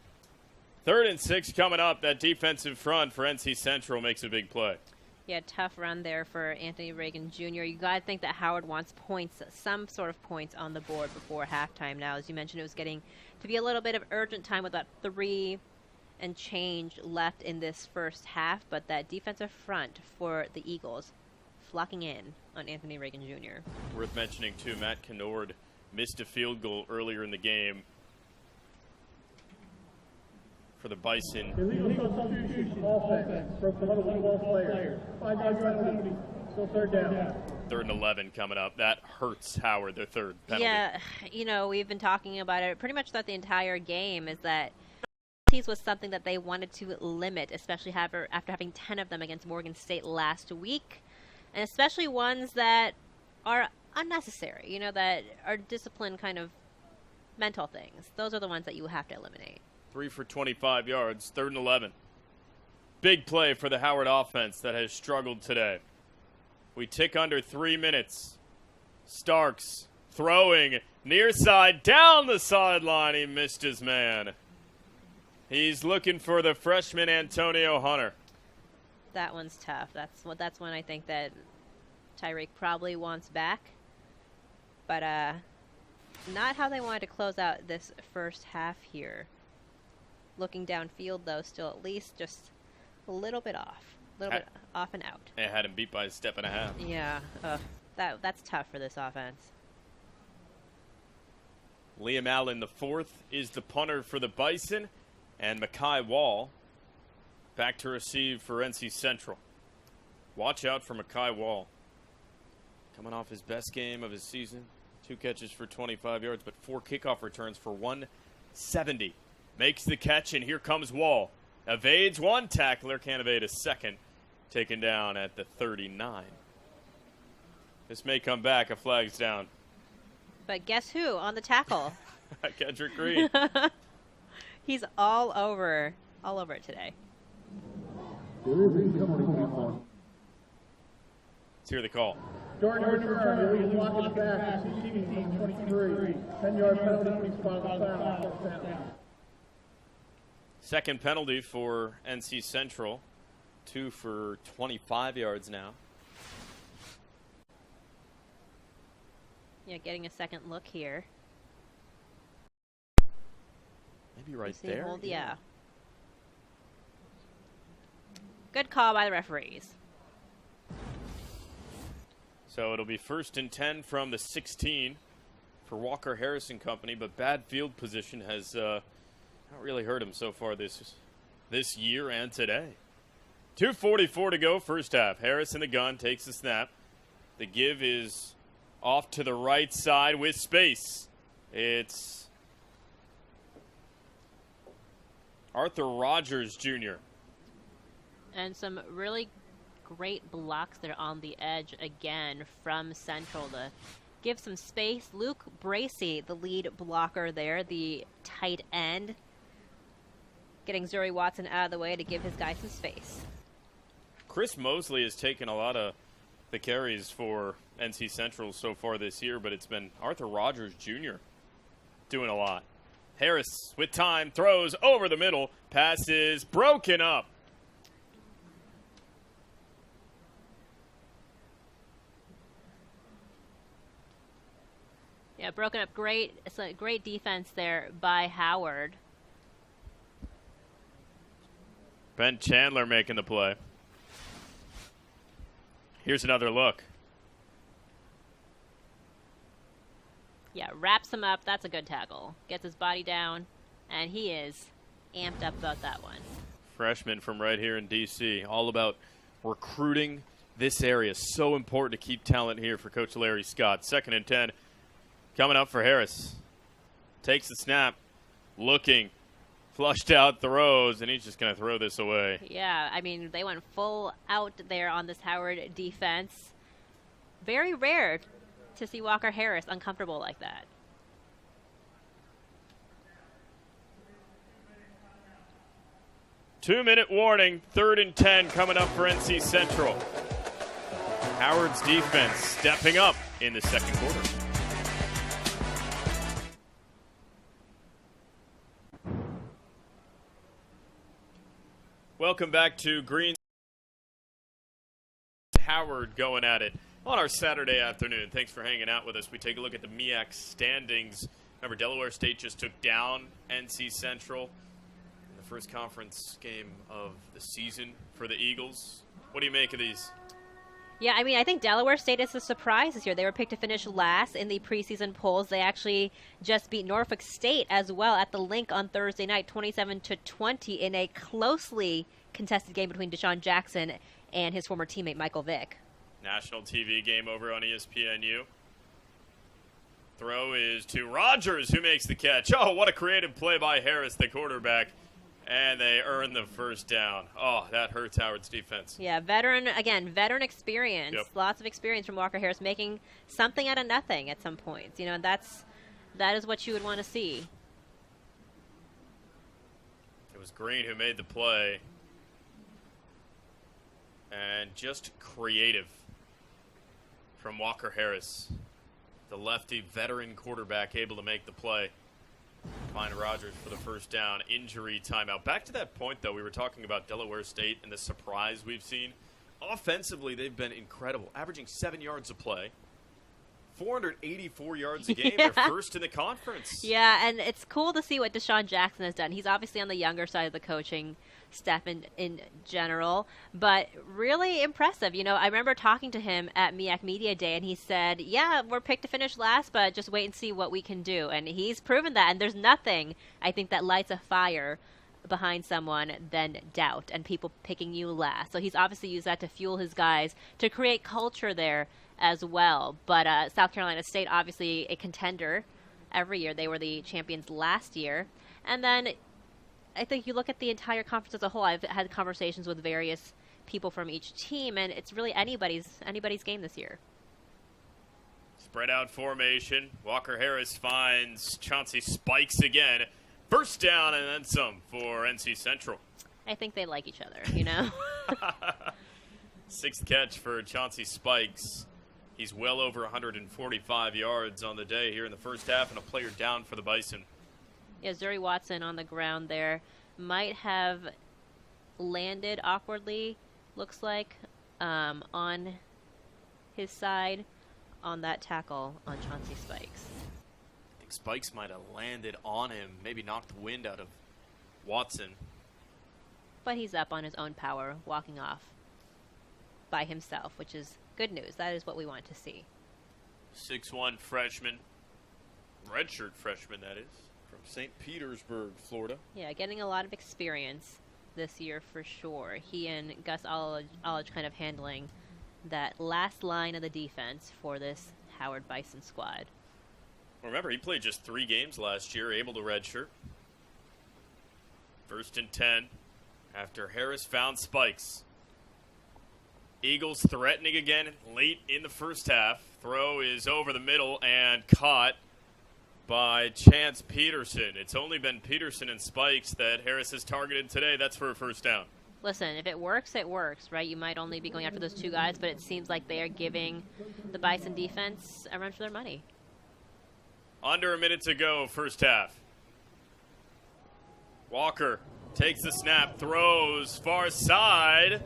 3rd and 6 coming up. That defensive front for NC Central makes a big play. Yeah, tough run there for Anthony Reagan Jr. You got to think that Howard wants points, some sort of points on the board before halftime now. As you mentioned, it was getting to be a little bit of urgent time with about 3 and change left in this first half, but that defensive front for the Eagles flocking in on Anthony Reagan Jr. Worth mentioning, too, Matt Kennord missed a field goal earlier in the game for the Bison. Illegal substitution, offense, broke the huddle with 12 players. 5-yard penalty, still third down. 3rd and 11 coming up. That hurts Howard, their 3rd penalty. Yeah, you know, we've been talking about it pretty much throughout the entire game, is that penalties was something that they wanted to limit, especially after having 10 of them against Morgan State last week, and especially ones that are unnecessary, you know, that are discipline kind of mental things. Those are the ones that you have to eliminate. 3 for 25 yards, 3rd and 11. Big play for the Howard offense that has struggled today. We tick under 3 minutes. Starks throwing near side, down the sideline. He missed his man. He's looking for the freshman Antonio Hunter. That one's tough. That's one I think that Tyreek probably wants back. But not how they wanted to close out this first half here. Looking downfield, though, still at least just a little bit off. A little bit off and out. It had him beat by a step and a half. Yeah, that's tough for this offense. Liam Allen, the 4th, is the punter for the Bison. And Mekhi Wall back to receive for NC Central. Watch out for Mekhi Wall. Coming off his best game of his season. 2 catches for 25 yards, but 4 kickoff returns for 170. Makes the catch, and here comes Wall. Evades one tackler, can't evade a second. Taken down at the 39. This may come back, a flag's down. But guess who on the tackle? Kendrick Green. He's all over it today. Let's hear the call. Jordan Hurts return, illegal block in the back, team 23. 10-yard penalty, spot on the down. 2nd penalty for NC Central. 2 for 25 yards now. Yeah, getting a second look here. Maybe right there. Hold, yeah. Good call by the referees. So it'll be 1st and 10 from the 16 for Walker Harrison Company, but bad field position has not really hurt him so far this year and today. 2:44 to go, first half. Harris in the gun, takes the snap. The give is off to the right side with space. It's Arthur Rogers Jr. And some really great blocks there on the edge again from Central to give some space. Luke Bracey, the lead blocker there, the tight end, getting Zuri Watson out of the way to give his guy some space. Chris Mosley has taken a lot of the carries for NC Central so far this year, but it's been Arthur Rogers Jr. doing a lot. Harris with time, throws over the middle, passes broken up. Yeah, broken up great. It's a great defense there by Howard. Ben Chandler making the play. Here's another look. Yeah, wraps him up. That's a good tackle. Gets his body down, and he is amped up about that one. Freshman from right here in D.C. All about recruiting this area. So important to keep talent here for Coach Larry Scott. 2nd and 10. Coming up for Harris. Takes the snap. Looking. Flushed out, throws, and he's just going to throw this away. Yeah, I mean, they went full out there on this Howard defense. Very rare to see Walker Harris uncomfortable like that. Two-minute warning, 3rd and 10 coming up for NC Central. Howard's defense stepping up in the second quarter. Welcome back to Green Howard going at it on our Saturday afternoon. Thanks for hanging out with us. We take a look at the MEAC standings. Remember, Delaware State just took down NC Central in the first conference game of the season for the Eagles. What do you make of these? Yeah, I mean, I think Delaware State is a surprise this year. They were picked to finish last in the preseason polls. They actually just beat Norfolk State as well at the Link on Thursday night, 27-20, in a closely contested game between Deshaun Jackson and his former teammate Michael Vick. National TV game over on ESPNU. Throw is to Rogers, who makes the catch. Oh, what a creative play by Harris, the quarterback. And they earn the first down. Oh, that hurts Howard's defense. Yeah, veteran experience. Yep. Lots of experience from Walker Harris, making something out of nothing at some points. You know, and that is what you would want to see. It was Green who made the play. And just creative from Walker Harris. The lefty veteran quarterback able to make the play. Find Rogers for the first down. Injury timeout. Back to that point, though, we were talking about Delaware State and the surprise we've seen. Offensively, they've been incredible, averaging 7 yards a play. 484 yards a game. Yeah. They're first in the conference. Yeah, and it's cool to see what Deshaun Jackson has done. He's obviously on the younger side of the coaching staff in general, but really impressive. You know, I remember talking to him at MEAC Media Day, and he said, yeah, we're picked to finish last, but just wait and see what we can do. And he's proven that, and there's nothing, I think, that lights a fire behind someone than doubt and people picking you last. So he's obviously used that to fuel his guys, to create culture there as well. But South Carolina State, obviously a contender every year. They were the champions last year. And then I think you look at the entire conference as a whole. I've had conversations with various people from each team, and it's really anybody's game this year. Spread out formation. Walker Harris finds Chauncey Spikes again. First down and then some for NC Central. I think they like each other, you know? Sixth catch for Chauncey Spikes. He's well over 145 yards on the day here in the first half, and a player down for the Bison. Yeah, Zuri Watson on the ground there might have landed awkwardly, looks like, on his side on that tackle on Chauncey Spikes. I think Spikes might have landed on him, maybe knocked the wind out of Watson. But he's up on his own power, walking off by himself, which is good news. That is what we want to see. 6'1" freshman, redshirt freshman, that is, from St. Petersburg, Florida. Yeah, getting a lot of experience this year for sure. He and Gus Olich kind of handling that last line of the defense for this Howard Bison squad. Remember, he played just 3 games last year, able to redshirt. First and 10 after Harris found Spikes. Eagles threatening again late in the first half. Throw is over the middle and caught by Chance Peterson. It's only been Peterson and Spikes that Harris has targeted today. That's for a first down. Listen, if it works, right? You might only be going after those 2 guys, but it seems like they are giving the Bison defense a run for their money. Under a minute to go, first half. Walker takes the snap, throws far side.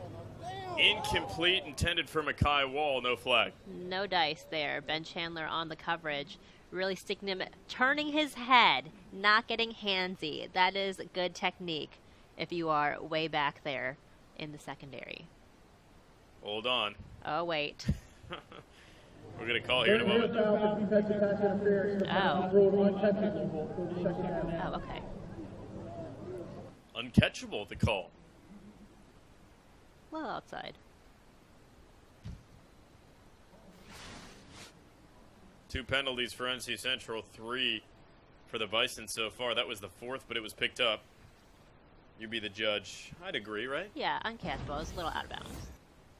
Incomplete, intended for Mekhi Wall, no flag. No dice there. Ben Chandler on the coverage, really sticking him, turning his head, not getting handsy. That is good technique if you are way back there in the secondary. Hold on. Oh, wait. We're going to call here in a moment. Oh, okay. Uncatchable, the call. Well, outside. 2 penalties for NC Central, 3 for the Bison so far. That was the 4th, but it was picked up. You be the judge. I'd agree, right? Yeah, uncatchable. It was a little out of bounds.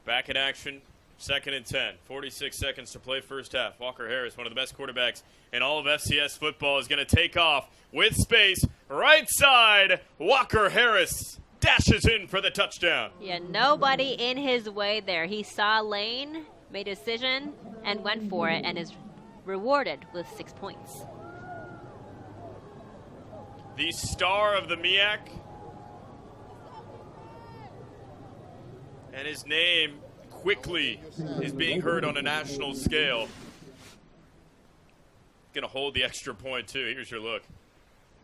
Back in action, 2nd and 10. 46 seconds to play first half. Walker Harris, one of the best quarterbacks in all of FCS football, is going to take off with space. Right side, Walker Harris dashes in for the touchdown. Yeah, nobody in his way there. He saw lane, made a decision, and went for it, and is rewarded with 6 points. The star of the MEAC. And his name quickly is being heard on a national scale. Going to hold the extra point, too. Here's your look.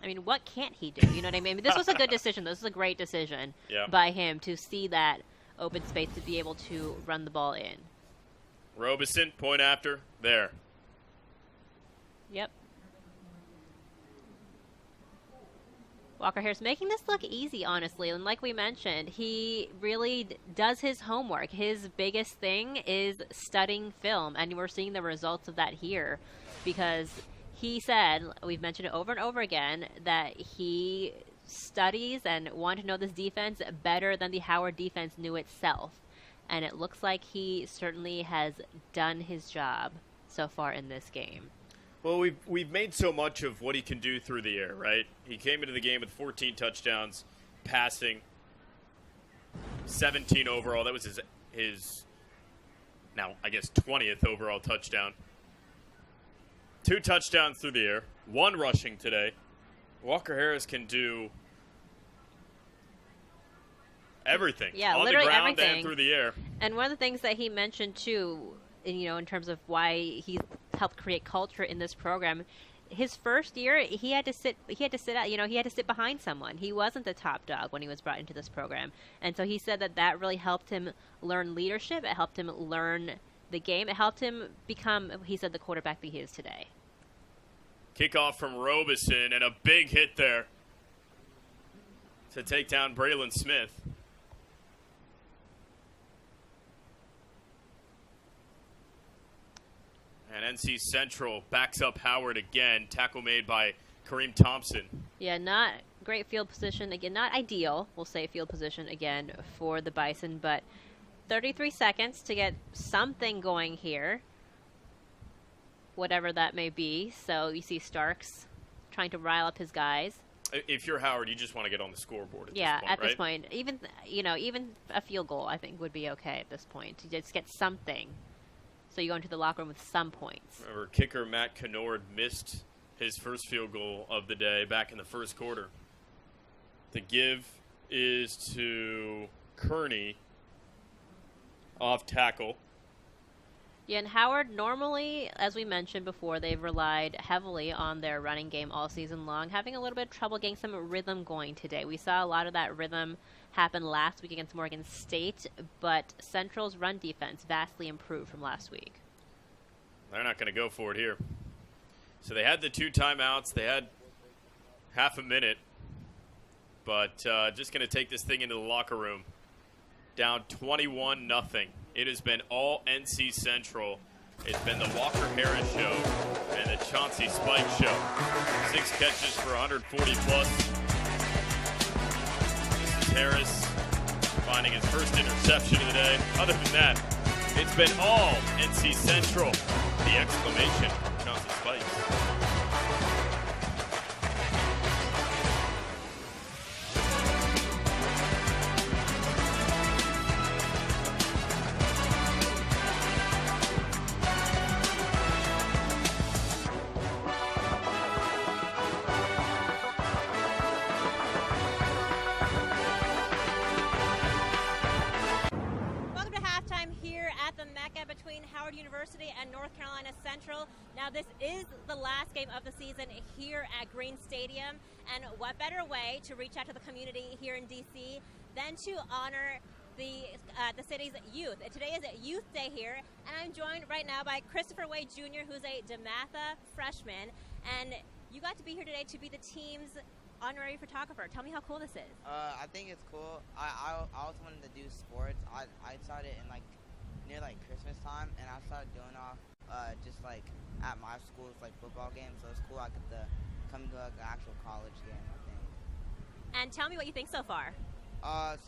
I mean, what can't he do? You know what I mean? This was a good decision. This was a great decision by him to see that open space to be able to run the ball in. Robeson, point after. There. Yep. Walker Harris making this look easy, honestly. And like we mentioned, he really does his homework. His biggest thing is studying film, and we're seeing the results of that here because he said, we've mentioned it over and over again, that he studies and wanted to know this defense better than the Howard defense knew itself. And it looks like he certainly has done his job so far in this game. Well, we've made so much of what he can do through the air, right? He came into the game with 14 touchdowns, passing, 17 overall. That was his now, I guess, 20th overall touchdown. 2 touchdowns through the air, 1 rushing today. Walker Harris can do everything. Yeah, on literally the ground everything. And through the air. And one of the things that he mentioned, too, in terms of why he helped create culture in this program, his first year he had to sit out, he had to sit behind someone. He wasn't the top dog when he was brought into this program. And so he said that really helped him learn leadership. It helped him learn the game. It helped him become, he said, the quarterback that he is today. Kickoff from Robeson and a big hit there to take down Braylon Smith. And NC Central backs up Howard again. Tackle made by Kareem Thompson. Yeah, not great field position. Again, not ideal, we'll say, field position again for the Bison, but 33 seconds to get something going here, whatever that may be. So you see Starks trying to rile up his guys. If you're Howard, you just want to get on the scoreboard at this point, at right? this point. Even a field goal, I think, would be okay at this point. To just get something. So you go into the locker room with some points. Remember, kicker Matt Kennord missed his first field goal of the day back in the first quarter. The give is to Kearney off tackle. Yeah, and Howard normally, as we mentioned before, they've relied heavily on their running game all season long, having a little bit of trouble getting some rhythm going today. We saw a lot of that rhythm happen last week against Morgan State, but Central's run defense vastly improved from last week. They're not going to go for it here. So they had the 2 timeouts. They had half a minute, but just going to take this thing into the locker room. Down 21-0. It has been all NC Central. It's been the Walker Harris Show and the Chauncey Spike Show. 6 catches for 140+. Harris finding his first interception of the day. Other than that, it's been all NC Central. The exclamation, Chauncey Spikes. And North Carolina Central. Now this is the last game of the season here at Green Stadium, and what better way to reach out to the community here in DC than to honor the city's youth. Today is Youth Day here, and I'm joined right now by Christopher Wade Jr., who's a DeMatha freshman, and you got to be here today to be the team's honorary photographer. Tell me how cool this is. I think it's cool. I always wanted to do sports. I started in near Christmas time, and I started doing off just at my school's football game, so it's cool I get to come to an actual college game, I think. And tell me what you think so far.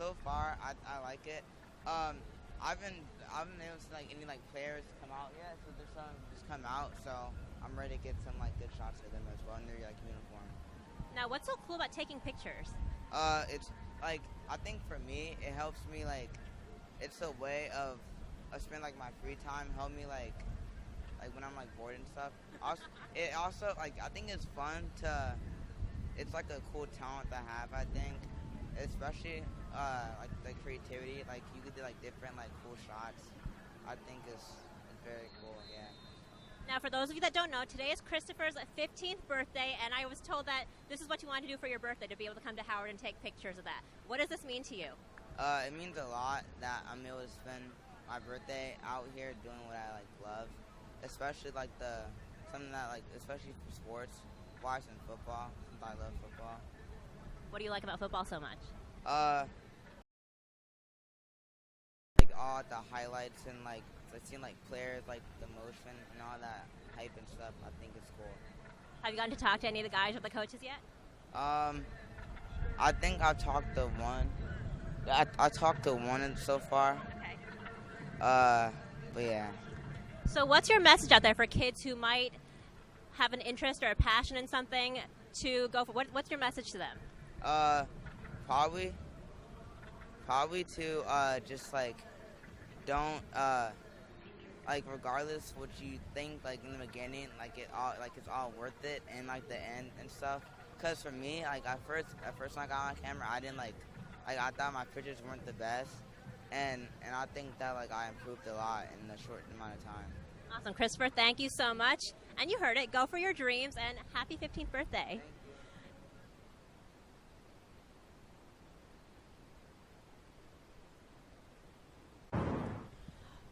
So far I like it. I haven't able to see any players come out yet, so there's some just come out, so I'm ready to get some good shots of them as well in their uniform. Now what's so cool about taking pictures? It's I think for me it helps me it's a way of I spend my free time, help me when I'm bored and stuff. It also I think it's fun to. It's a cool talent to have. I think, especially the creativity. You could do different cool shots. I think it's very cool. Yeah. Now, for those of you that don't know, today is Christopher's 15th birthday, and I was told that this is what you wanted to do for your birthday, to be able to come to Howard and take pictures of that. What does this mean to you? It means a lot that I'm able to spend my birthday out here doing what I love, especially something that especially for sports, watching football, since I love football. What do you like about football so much? All the highlights and seeing players the motion and all that hype and stuff. I think it's cool. Have you gotten to talk to any of the guys or the coaches yet? I think I've talked to one. I talked to one so far. Okay. But yeah. So what's your message out there for kids who might have an interest or a passion in something to go for? What's your message to them? Probably to just don't regardless what you think in the beginning, it's all worth it and the end and stuff. Cause for me, at first when I got on camera, I didn't I thought my pictures weren't the best, and I think that I improved a lot in a short amount of time. Awesome, Christopher. Thank you so much. And you heard it. Go for your dreams and happy 15th birthday.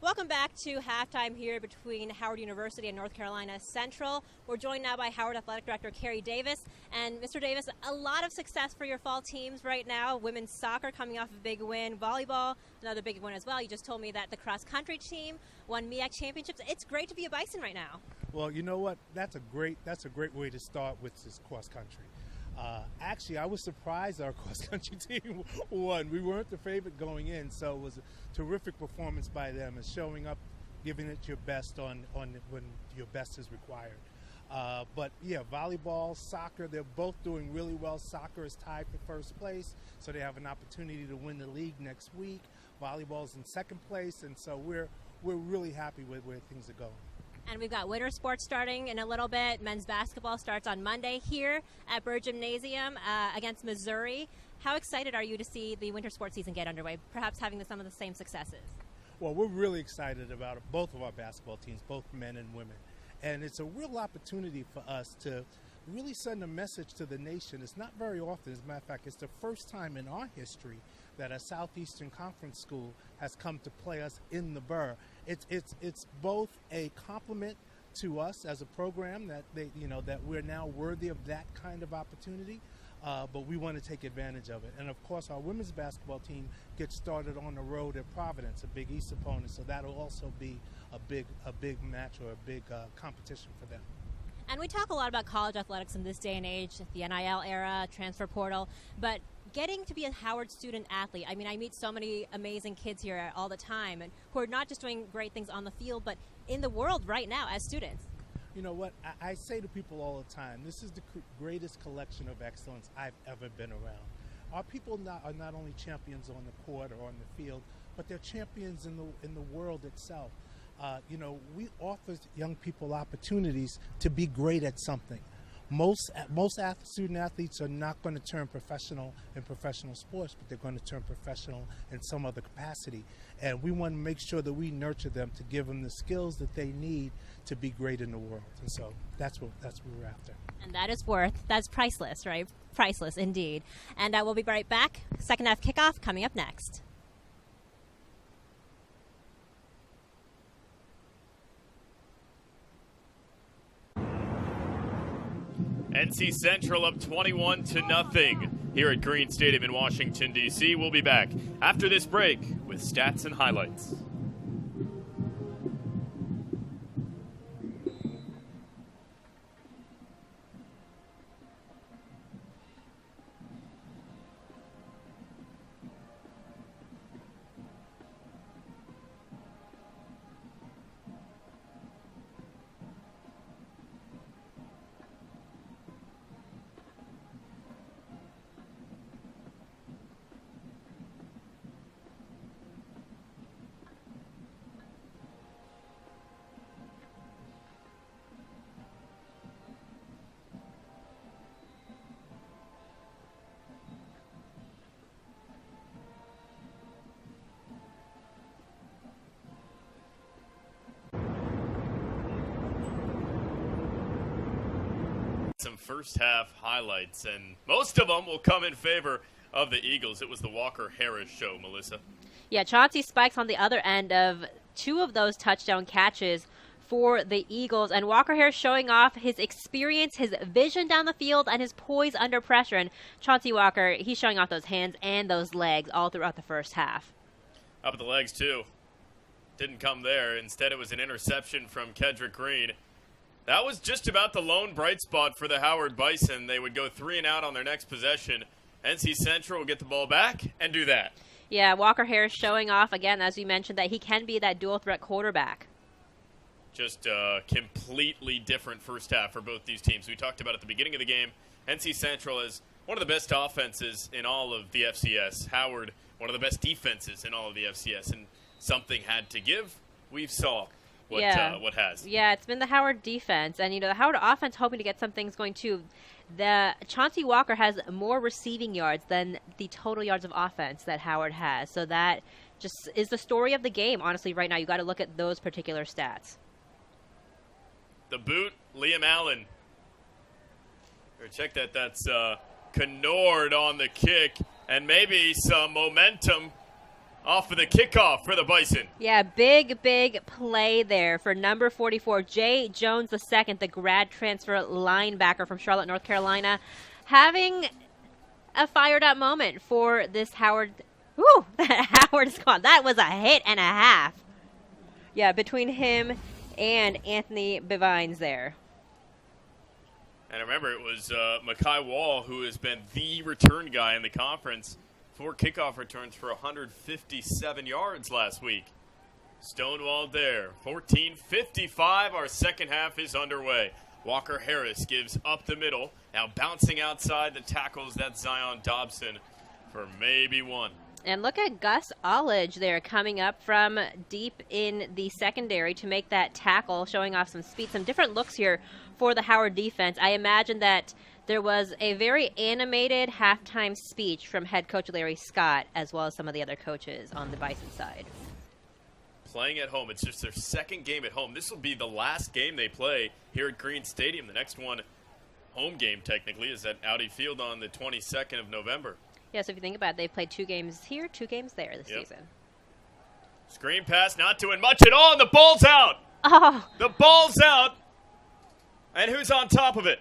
Welcome back to halftime here between Howard University and North Carolina Central. We're joined now by Howard Athletic Director Carrie Davis. And Mr. Davis, a lot of success for your fall teams right now. Women's soccer coming off a big win. Volleyball, another big win as well. You just told me that the cross-country team won MEAC championships. It's great to be a Bison right now. Well, you know what? That's a great way to start with this cross-country. Actually, I was surprised our cross-country team won. We weren't the favorite going in, so it was a terrific performance by them and showing up, giving it your best on when your best is required. But yeah, volleyball, soccer, they're both doing really well. Soccer is tied for first place, so they have an opportunity to win the league next week. Volleyball's in second place, and so we're really happy with where things are going. And we've got winter sports starting in a little bit. Men's basketball starts on Monday here at Byrd Gymnasium against Missouri. How excited are you to see the winter sports season get underway, perhaps having some of the same successes? Well, we're really excited about both of our basketball teams, both men and women. And it's a real opportunity for us to really send a message to the nation. It's not very often. As a matter of fact, it's the first time in our history that a Southeastern Conference school has come to play us in the Burr. It's both a compliment to us as a program that that we're now worthy of that kind of opportunity, but we want to take advantage of it. And of course, our women's basketball team gets started on the road at Providence, a Big East opponent, so that'll also be a big match or a big competition for them. And we talk a lot about college athletics in this day and age, the NIL era, transfer portal, but getting to be a Howard student athlete, I mean, I meet so many amazing kids here all the time and who are not just doing great things on the field, but in the world right now as students. You know what? I say to people all the time, this is the greatest collection of excellence I've ever been around. Our people are not only champions on the court or on the field, but they're champions in the world itself. We offer young people opportunities to be great at something. Most student athletes are not going to turn professional in professional sports, but they're going to turn professional in some other capacity. And we want to make sure that we nurture them to give them the skills that they need to be great in the world. And so that's what we're after. And that's priceless, right? Priceless indeed. And we'll be right back. Second half kickoff coming up next. NC Central up 21-0 here at Green Stadium in Washington, D.C. We'll be back after this break with stats and highlights. some first half highlights, and most of them will come in favor of the Eagles. It was the Walker Harris show, Melissa. Yeah, Chauncey Spikes on the other end of 2 of those touchdown catches for the Eagles, and Walker Harris showing off his experience, his vision down the field, and his poise under pressure. And Chauncey Walker, he's showing off those hands and those legs all throughout the first half. Up at the legs, too. Didn't come there. Instead, it was an interception from Kedrick Green. That was just about the lone bright spot for the Howard Bison. They would go 3 and out on their next possession. NC Central will get the ball back and do that. Yeah, Walker Harris showing off, again, as you mentioned, that he can be that dual-threat quarterback. Just a completely different first half for both these teams. We talked about at the beginning of the game, NC Central is one of the best offenses in all of the FCS. Howard, one of the best defenses in all of the FCS. And something had to give. We saw what has. Yeah, it's been the Howard defense. And, the Howard offense hoping to get some things going, too. The Chauncey Walker has more receiving yards than the total yards of offense that Howard has. So that just is the story of the game, honestly, right now. You got to look at those particular stats. The boot, Liam Allen. Check that. That's Kennard on the kick. And maybe some momentum off of the kickoff for the Bison. Yeah, big play there for number 44, Jay Jones II, the grad transfer linebacker from Charlotte, North Carolina, having a fired-up moment for this Howard. Woo, that Howard squad. That was a hit and a half. Yeah, between him and Anthony Bevines there. And remember, it was Mekhi Wall, who has been the return guy in the conference. 4 kickoff returns for 157 yards last week. Stonewalled there. 14:55. Our second half is underway. Walker Harris gives up the middle. Now bouncing outside the tackles. That's Zion Dobson for maybe 1. And look at Gus Ollage there coming up from deep in the secondary to make that tackle, showing off some speed, some different looks here for the Howard defense. I imagine that there was a very animated halftime speech from head coach Larry Scott, as well as some of the other coaches on the Bison side. Playing at home. It's just their second game at home. This will be the last game they play here at Green Stadium. The next one, home game technically, is at Audi Field on the 22nd of November. Yeah, so if you think about it, they've played 2 games here, 2 games there this season. Screen pass, not doing much at all, and the ball's out. Oh. The ball's out. And who's on top of it?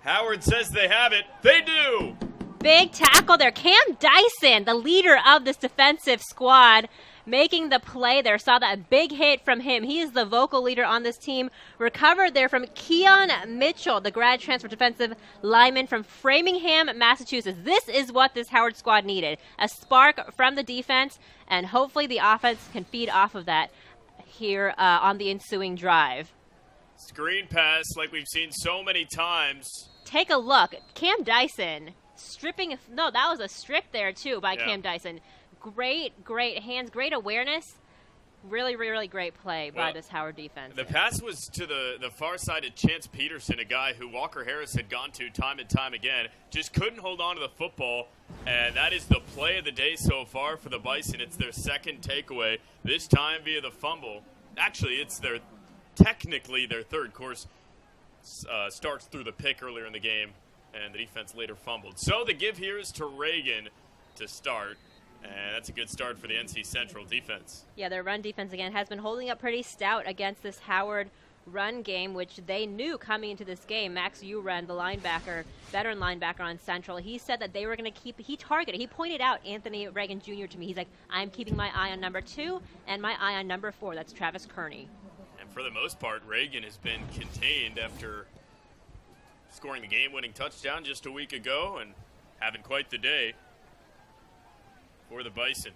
Howard says they have it. They do. Big tackle there. Cam Dyson, the leader of this defensive squad, making the play there. Saw that big hit from him. He is the vocal leader on this team. Recovered there from Keon Mitchell, the grad transfer defensive lineman from Framingham, Massachusetts. This is what this Howard squad needed. A spark from the defense, and hopefully the offense can feed off of that here on the ensuing drive. Screen pass like we've seen so many times. Take a look. Cam Dyson stripping. No, that was a strip there, too, by Cam Dyson. Great hands, great awareness. Really, really great play by this Howard defense. The pass was to the far side of Chance Peterson, a guy who Walker Harris had gone to time and time again. Just couldn't hold on to the football, and that is the play of the day so far for the Bison. It's their second takeaway, this time via the fumble. Actually, it's technically their third. Course starts through the pick earlier in the game, and the defense later fumbled. So the give here is to Reagan to start. And that's a good start for the NC Central defense. Yeah, their run defense, again, has been holding up pretty stout against this Howard run game, which they knew coming into this game. Max Uren, the linebacker, veteran linebacker on Central, he said that they were going to he pointed out Anthony Reagan Jr. to me. He's like, I'm keeping my eye on number 2 and my eye on number 4. That's Travis Kearney. And for the most part, Reagan has been contained after scoring the game-winning touchdown just a week ago and having quite the day for the Bison.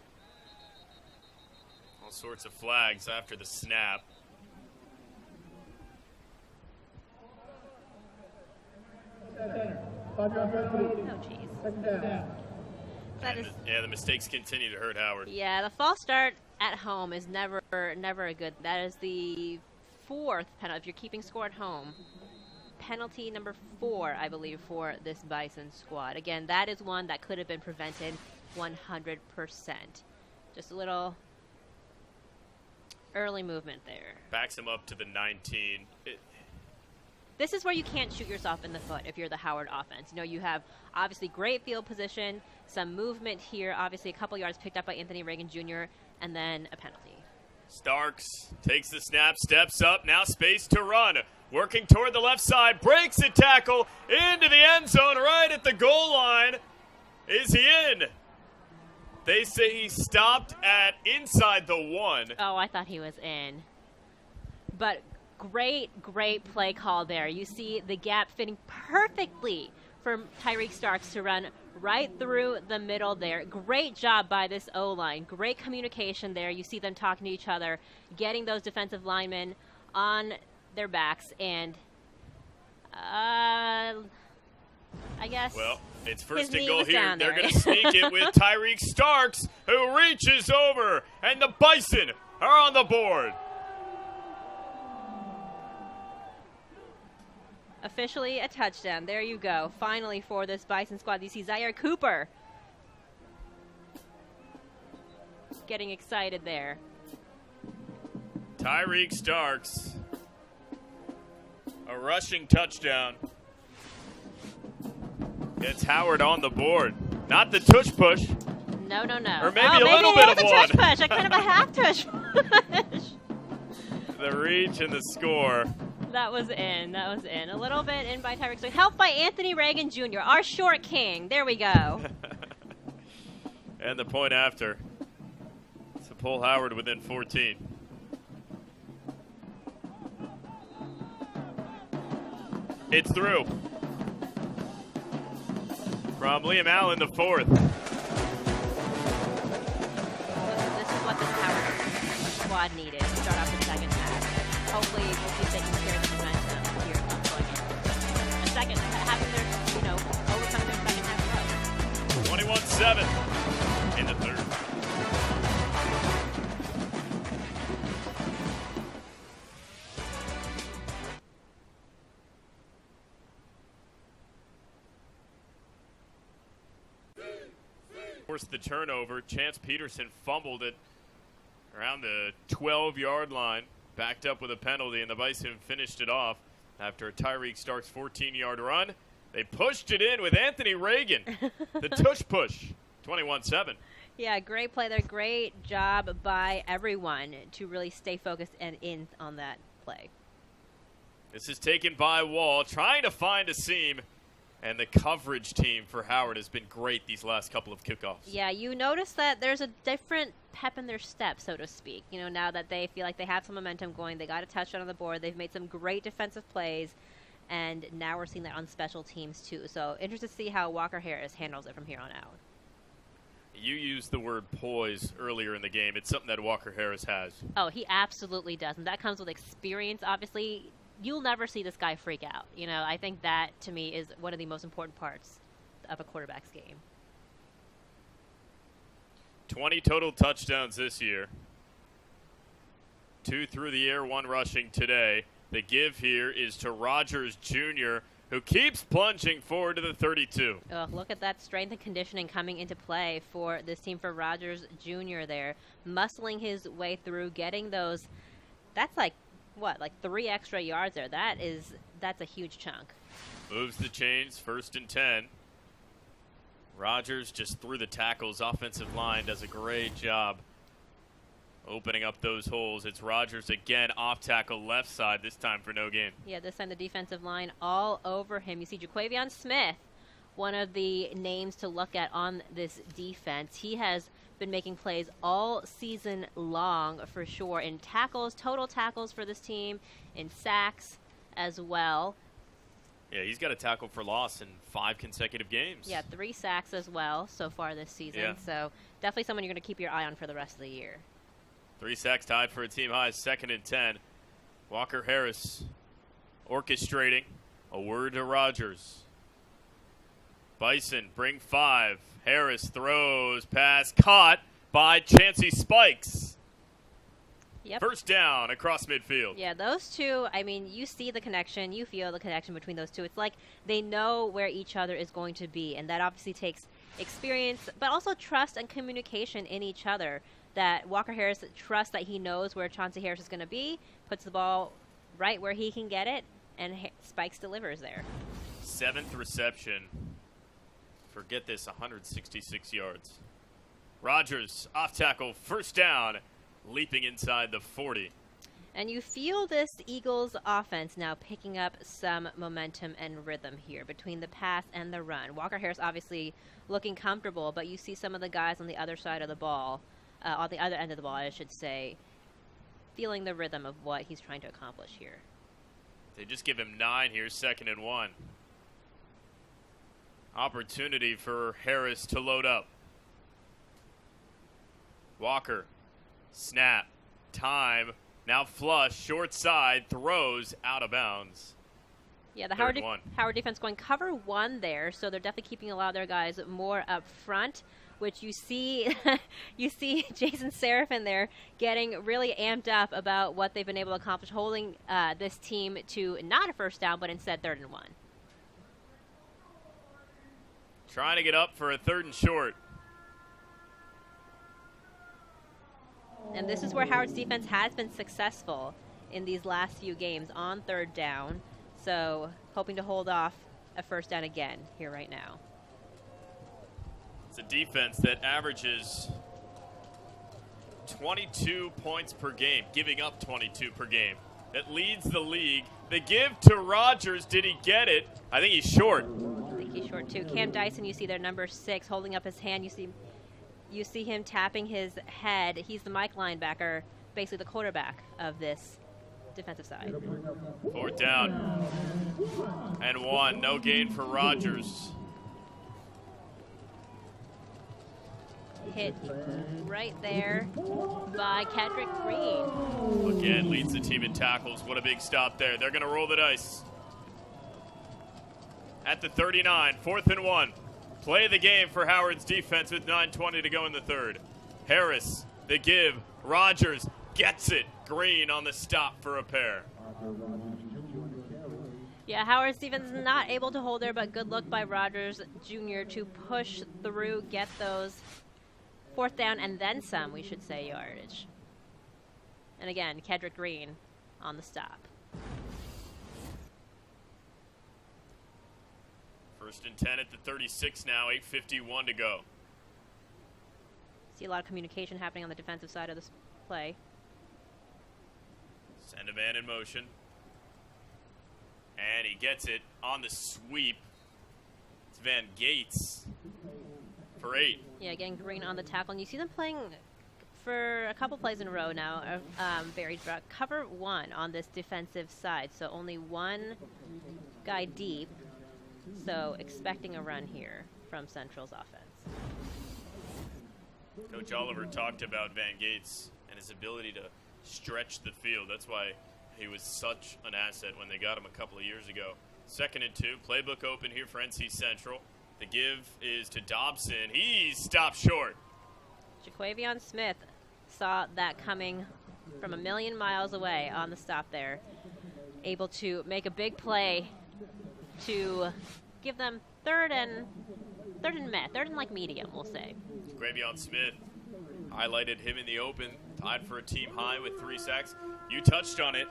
All sorts of flags after the snap. Oh, jeez. The mistakes continue to hurt Howard. Yeah, the false start at home is never a good. That is the 4th penalty. If you're keeping score at home, penalty number 4, I believe, for this Bison squad. Again, that is one that could have been prevented 100%. Just a little early movement there. Backs him up to the 19. this is where you can't shoot yourself in the foot if you're the Howard offense. You know, you have obviously great field position, some movement here, obviously a couple yards picked up by Anthony Reagan Jr., and then a penalty. Starks takes the snap, steps up, now space to run. Working toward the left side, breaks a tackle into the end zone right at the goal line. Is he in? They say he stopped at inside the 1. Oh, I thought he was in. But great play call there. You see the gap fitting perfectly for Tyreek Starks to run right through the middle there. Great job by this O-line. Great communication there. You see them talking to each other, getting those defensive linemen on their backs, and I guess. Well, it's first and goal here. They're going to sneak it with Tyreek Starks, who reaches over, and the Bison are on the board. Officially a touchdown. There you go. Finally for this Bison squad. You see Zaire Cooper getting excited there. Tyreek Starks, a rushing touchdown. Gets Howard on the board. Not the tush push. No. Or maybe a little bit of one. Tush push. Kind of a half tush push. The reach and the score. That was in. A little bit in by Tyreek. So helped by Anthony Reagan Jr., our short king. There we go. And the point after to pull Howard within 14. It's through. From Liam Allen, the 4th. This is what this Howard squad needed to start off the second half. Hopefully, we'll see if they can carry the momentum here going in. A second, having their, overcome their second half growth. 21-7 in the third. Forced the turnover. Chance Peterson fumbled it around the 12-yard line. Backed up with a penalty, and the Bison finished it off after a Tyreek Starks 14-yard run. They pushed it in with Anthony Reagan. The tush push, 21-7. Yeah, great play there. Great job by everyone to really stay focused and in on that play. This is taken by Wall, trying to find a seam. And the coverage team for Howard has been great these last couple of kickoffs. Yeah, you notice that there's a different pep in their step, so to speak. Now that they feel like they have some momentum going, they got a touchdown on the board, they've made some great defensive plays, and now we're seeing that on special teams too. So interested to see how Walker Harris handles it from here on out. You used the word poise earlier in the game. It's something that Walker Harris has. Oh, he absolutely does, and that comes with experience, obviously. You'll never see this guy freak out. I think that, to me, is one of the most important parts of a quarterback's game. 20 total touchdowns this year. 2 through the air, 1 rushing today. The give here is to Rogers Jr., who keeps plunging forward to the 32. Oh, look at that strength and conditioning coming into play for this team for Rogers Jr. there. Muscling his way through, getting those. That's like 3 extra yards there. That's a huge chunk. Moves the chains, 1st and 10. Rogers just through the tackles. Offensive line does a great job opening up those holes. It's Rogers again, off tackle left side, this time for no gain. Yeah, this time the defensive line all over him. You see Jaquavion Smith, one of the names to look at on this defense. He has been making plays all season long for sure in tackles, total tackles for this team, in sacks as well. Yeah, he's got a tackle for loss in 5 consecutive games. Yeah, 3 sacks as well so far this season. Yeah. So definitely someone you're going to keep your eye on for the rest of the year. 3 sacks tied for a team high, 2nd and 10. Walker Harris orchestrating. A word to Rogers. Bison bring 5. Harris throws, pass caught by Chancey Spikes. Yep. First down across midfield. Yeah, those two, you see the connection, you feel the connection between those two. It's like they know where each other is going to be, and that obviously takes experience, but also trust and communication in each other. That Walker Harris trusts that he knows where Chauncey Harris is going to be, puts the ball right where he can get it, and Spikes delivers there. 7th reception. Forget this, 166 yards. Rogers, off tackle, first down, leaping inside the 40. And you feel this Eagles offense now picking up some momentum and rhythm here between the pass and the run. Walker Harris obviously looking comfortable, but you see some of the guys on the other side of the ball, on the other end of the ball, I should say, feeling the rhythm of what he's trying to accomplish here. They just give him 9 here, 2nd and 1. Opportunity for Harris to load up. Walker, snap, time, now flush, short side, throws, out of bounds. Yeah, the Howard defense going cover 1 there, so they're definitely keeping a lot of their guys more up front, which you see you see Jason Seraphin there getting really amped up about what they've been able to accomplish, holding this team to not a first down, but instead 3rd and 1. Trying to get up for a 3rd and short. And this is where Howard's defense has been successful in these last few games on 3rd down. So hoping to hold off a first down again here right now. It's a defense that averages 22 points per game, giving up 22 per game. That leads the league. They give to Rogers. Did he get it? I think he's short. I think he's short too. Cam Dyson, you see there, number 6, holding up his hand. You see him tapping his head. He's the Mike linebacker, basically the quarterback of this defensive side. 4th down and 1. No gain for Rogers. Hit right there by Kedrick Green. Again, leads the team in tackles. What a big stop there. They're going to roll the dice. At the 39, 4th and 1. Play the game for Howard's defense with 9:20 to go in the 3rd. Harris, the give. Rogers gets it. Green on the stop for a pair. Yeah, Howard's defense is not able to hold there, but good look by Rogers Jr. to push through, get those 4th down and then some, we should say, yardage. And again, Kedrick Green on the stop. 1st and 10 at the 36 now, 8:51 to go. See a lot of communication happening on the defensive side of this play. Send a man in motion. And he gets it on the sweep. It's Van Gates for 8. Yeah, getting Green on the tackle. And you see them playing for a couple plays in a row now. Varied cover 1 on this defensive side. So only 1 guy deep. So expecting a run here from Central's offense. Coach Oliver talked about Van Gates and his ability to stretch the field. That's why he was such an asset when they got him a couple of years ago. 2nd and 2. Playbook open here for NC Central. The give is to Dobson. He stopped short. Jaquavion Smith saw that coming from a million miles away on the stop there. Able to make a big play to give them 3rd and like medium, we'll say. Jaquavion Smith highlighted him in the open, tied for a team high with 3 sacks. You touched on it.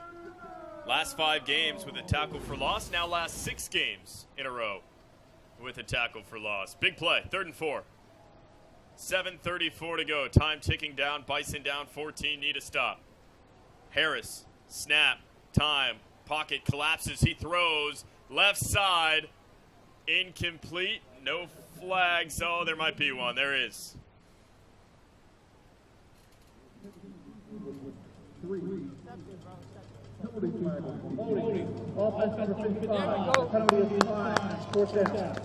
Last 5 games with a tackle for loss. Now last 6 games in a row with a tackle for loss. Big play, 3rd and 4. 7:34 to go. Time ticking down. Bison down 14. Need a stop. Harris, snap, time. Pocket collapses. He throws. Left side. Incomplete. No flags. Oh, there might be one. There is. Offense number 55. Penalty of 5. 4th down.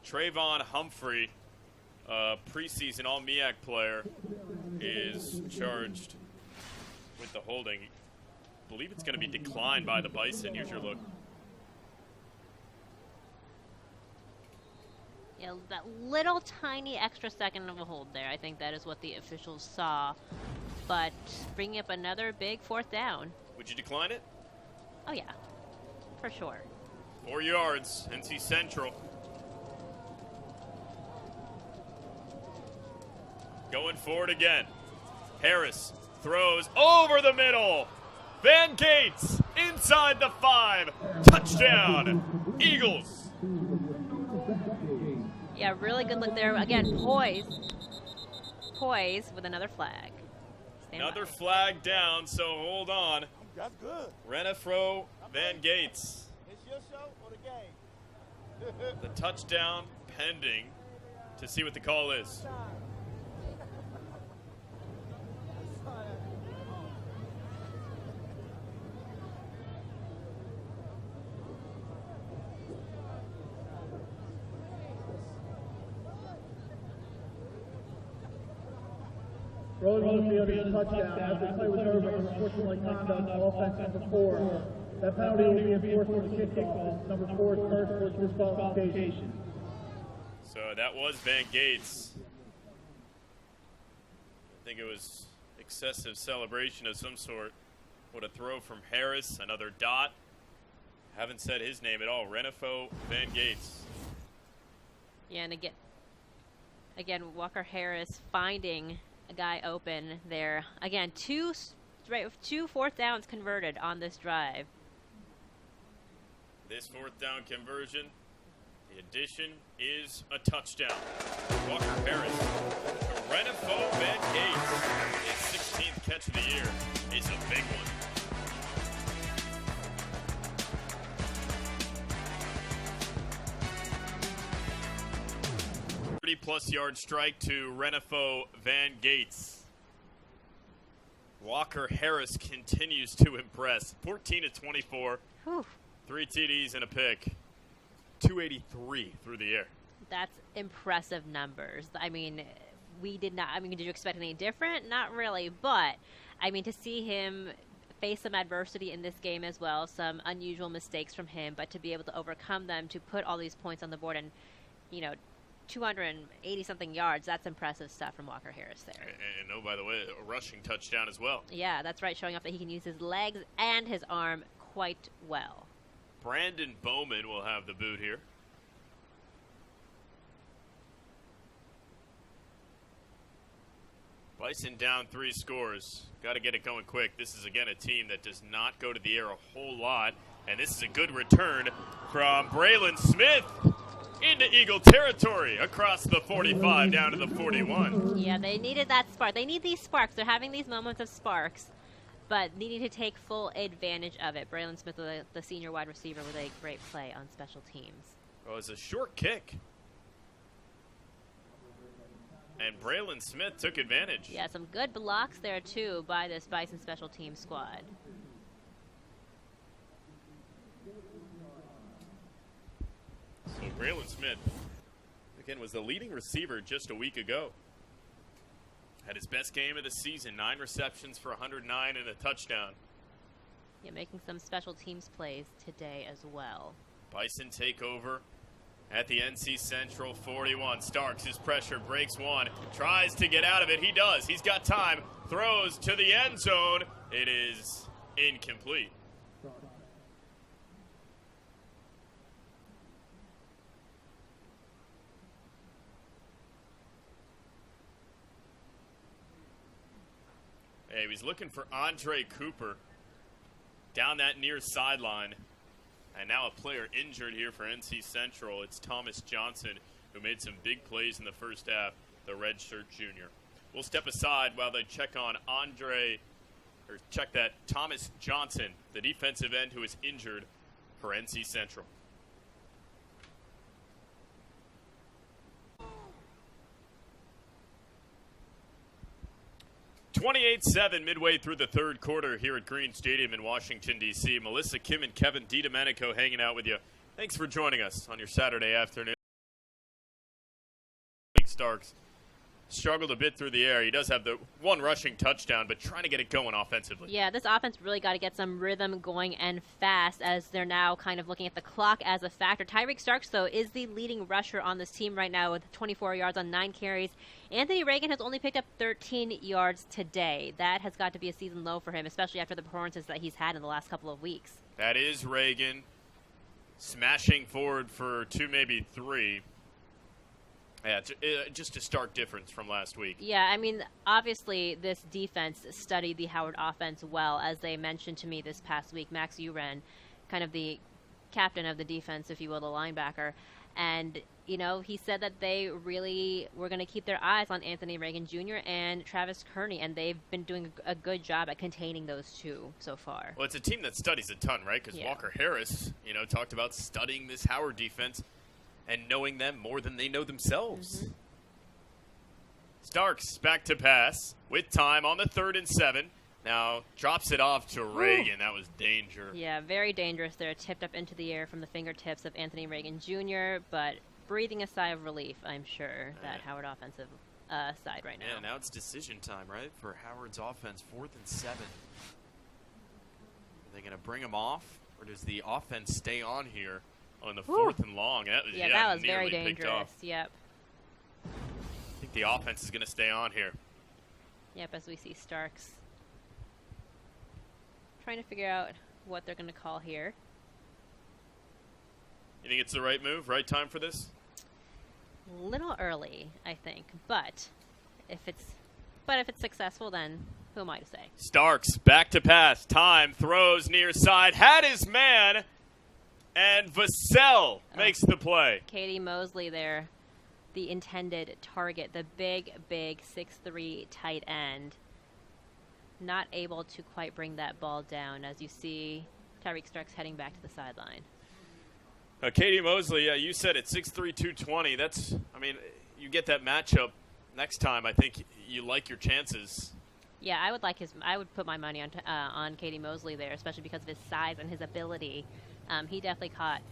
Trayvon Humphrey, preseason All-MEAC player, is charged with the holding. I believe it's going to be declined by the Bison. Here's your look. Yeah, that little tiny extra second of a hold there. I think that is what the officials saw. But bringing up another big 4th down. Would you decline it? Oh, yeah, for sure. 4 yards, NC Central. Going forward again. Harris throws over the middle. Van Gates inside the 5. Touchdown, Eagles. Yeah, really good look there. Again, poised with another flag. Another flag down, so hold on. That's good. Renifro Van Gates. It's your show or the game? The touchdown pending to see what the call is. Rolling on the field is a touchdown. After the play was over, unsportsmanlike conduct, offense number 4. That penalty will be enforced on the kickoff. Number 4's first for disqualification. So that was Van Gates. I think it was excessive celebration of some sort. What a throw from Harris, another dot. Haven't said his name at all. Renifro Van Gates. Yeah, and again, Walker Harris finding a guy open there. Again, two fourth downs converted on this drive. This fourth down conversion, the addition is a touchdown. Walker Harris to Renifro Van Gates. His 16th catch of the year is a big one. 30-plus yard strike to Renifro Van Gates. Walker Harris continues to impress. 14 of 24, 3 TDs and a pick. 283 through the air. That's impressive numbers. I mean, did you expect anything different? Not really, but I mean, to see him face some adversity in this game as well, some unusual mistakes from him, but to be able to overcome them, to put all these points on the board and, 280-something yards, that's impressive stuff from Walker Harris there. And oh, by the way, a rushing touchdown as well. Yeah, that's right, showing off that he can use his legs and his arm quite well. Brandon Bowman will have the boot here. Bison down 3 scores. Got to get it going quick. This is, again, a team that does not go to the air a whole lot. And this is a good return from Braylon Smith into Eagle territory across the 45 down to the 41. Yeah, they needed that spark. They need these sparks. They're having these moments of sparks, but needing to take full advantage of it. Braylon Smith, the senior wide receiver, with a great play on special teams. Well, it's a short kick. And Braylon Smith took advantage. Yeah, some good blocks there, too, by this Bison special team squad. So Braylon Smith, again, was the leading receiver just a week ago. Had his best game of the season, 9 receptions for 109 and a touchdown. Yeah, making some special teams plays today as well. Bison take over at the NC Central 41. Starks, his pressure, breaks one, tries to get out of it. He does. He's got time. Throws to the end zone. It is incomplete. Hey, he was looking for Andre Cooper down that near sideline. And now a player injured here for NC Central. It's Thomas Johnson, who made some big plays in the first half, the redshirt junior. We'll step aside while they check on check that Thomas Johnson, the defensive end who is injured for NC Central. (28-7) midway through the third quarter here at Green Stadium in Washington, D.C. Melissa Kim and Kevin DiDomenico hanging out with you. Thanks for joining us on your Saturday afternoon. Starks struggled a bit through the air. He does have the one rushing touchdown, but trying to get it going offensively. Yeah, this offense really got to get some rhythm going and fast, as they're now kind of looking at the clock as a factor. Tyreek Starks, though, is the leading rusher on this team right now with 24 yards on 9 carries. Anthony Reagan has only picked up 13 yards today. That has got to be a season low for him, especially after the performances that he's had in the last couple of weeks. That is Reagan smashing forward for 2, maybe 3. Yeah, just a stark difference from last week. Yeah, I mean, obviously this defense studied the Howard offense well, as they mentioned to me this past week. Max Uren, kind of the captain of the defense, if you will, the linebacker. And, you know, he said that they really were going to keep their eyes on Anthony Reagan Jr. and Travis Kearney, and they've been doing a good job at containing those two so far. Well, it's a team that studies a ton, right? Because Walker Harris, you know, talked about studying this Howard defense and knowing them more than they know themselves. Mm-hmm. Starks back to pass with time on the 3rd and 7. Now drops it off to Reagan. That was danger. Yeah, very dangerous there. Tipped up into the air from the fingertips of Anthony Reagan Jr., but breathing a sigh of relief, I'm sure, that Howard offensive side right now. Yeah, now it's decision time, right, for Howard's offense, 4th and 7. Are they going to bring him off, or does the offense stay on here on the 4th and long? That was very dangerous. Yep. I think the offense is going to stay on here. Yep, as we see Starks trying to figure out what they're going to call here. You think it's the right move, right time for this? A little early, I think, but if it's successful, then who am I to say? Starks back to pass. Time, throws near side, had his man, and Vassell makes the play. Katie Mosley there, the intended target, the big 6'3" tight end. Not able to quite bring that ball down, as you see Tyreek Starks heading back to the sideline. Katie Mosley, you said it, 6'3", 220. That's, I mean, you get that matchup next time. I think you like your chances. Yeah, I would put my money on Katie Mosley there, especially because of his size and his ability. He definitely caught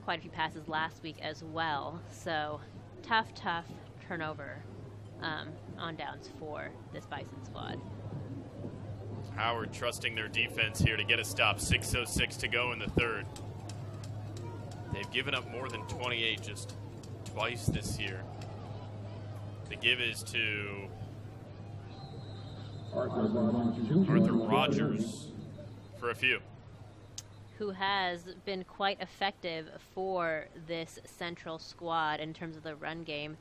quite a few passes last week as well. So tough turnover on downs for this Bison squad. Howard trusting their defense here to get a stop. 6:06 to go in the 3rd. They've given up more than 28 just twice this year. The give is to Arthur Rogers for a few. Who has been quite effective for this Central squad in terms of the run game.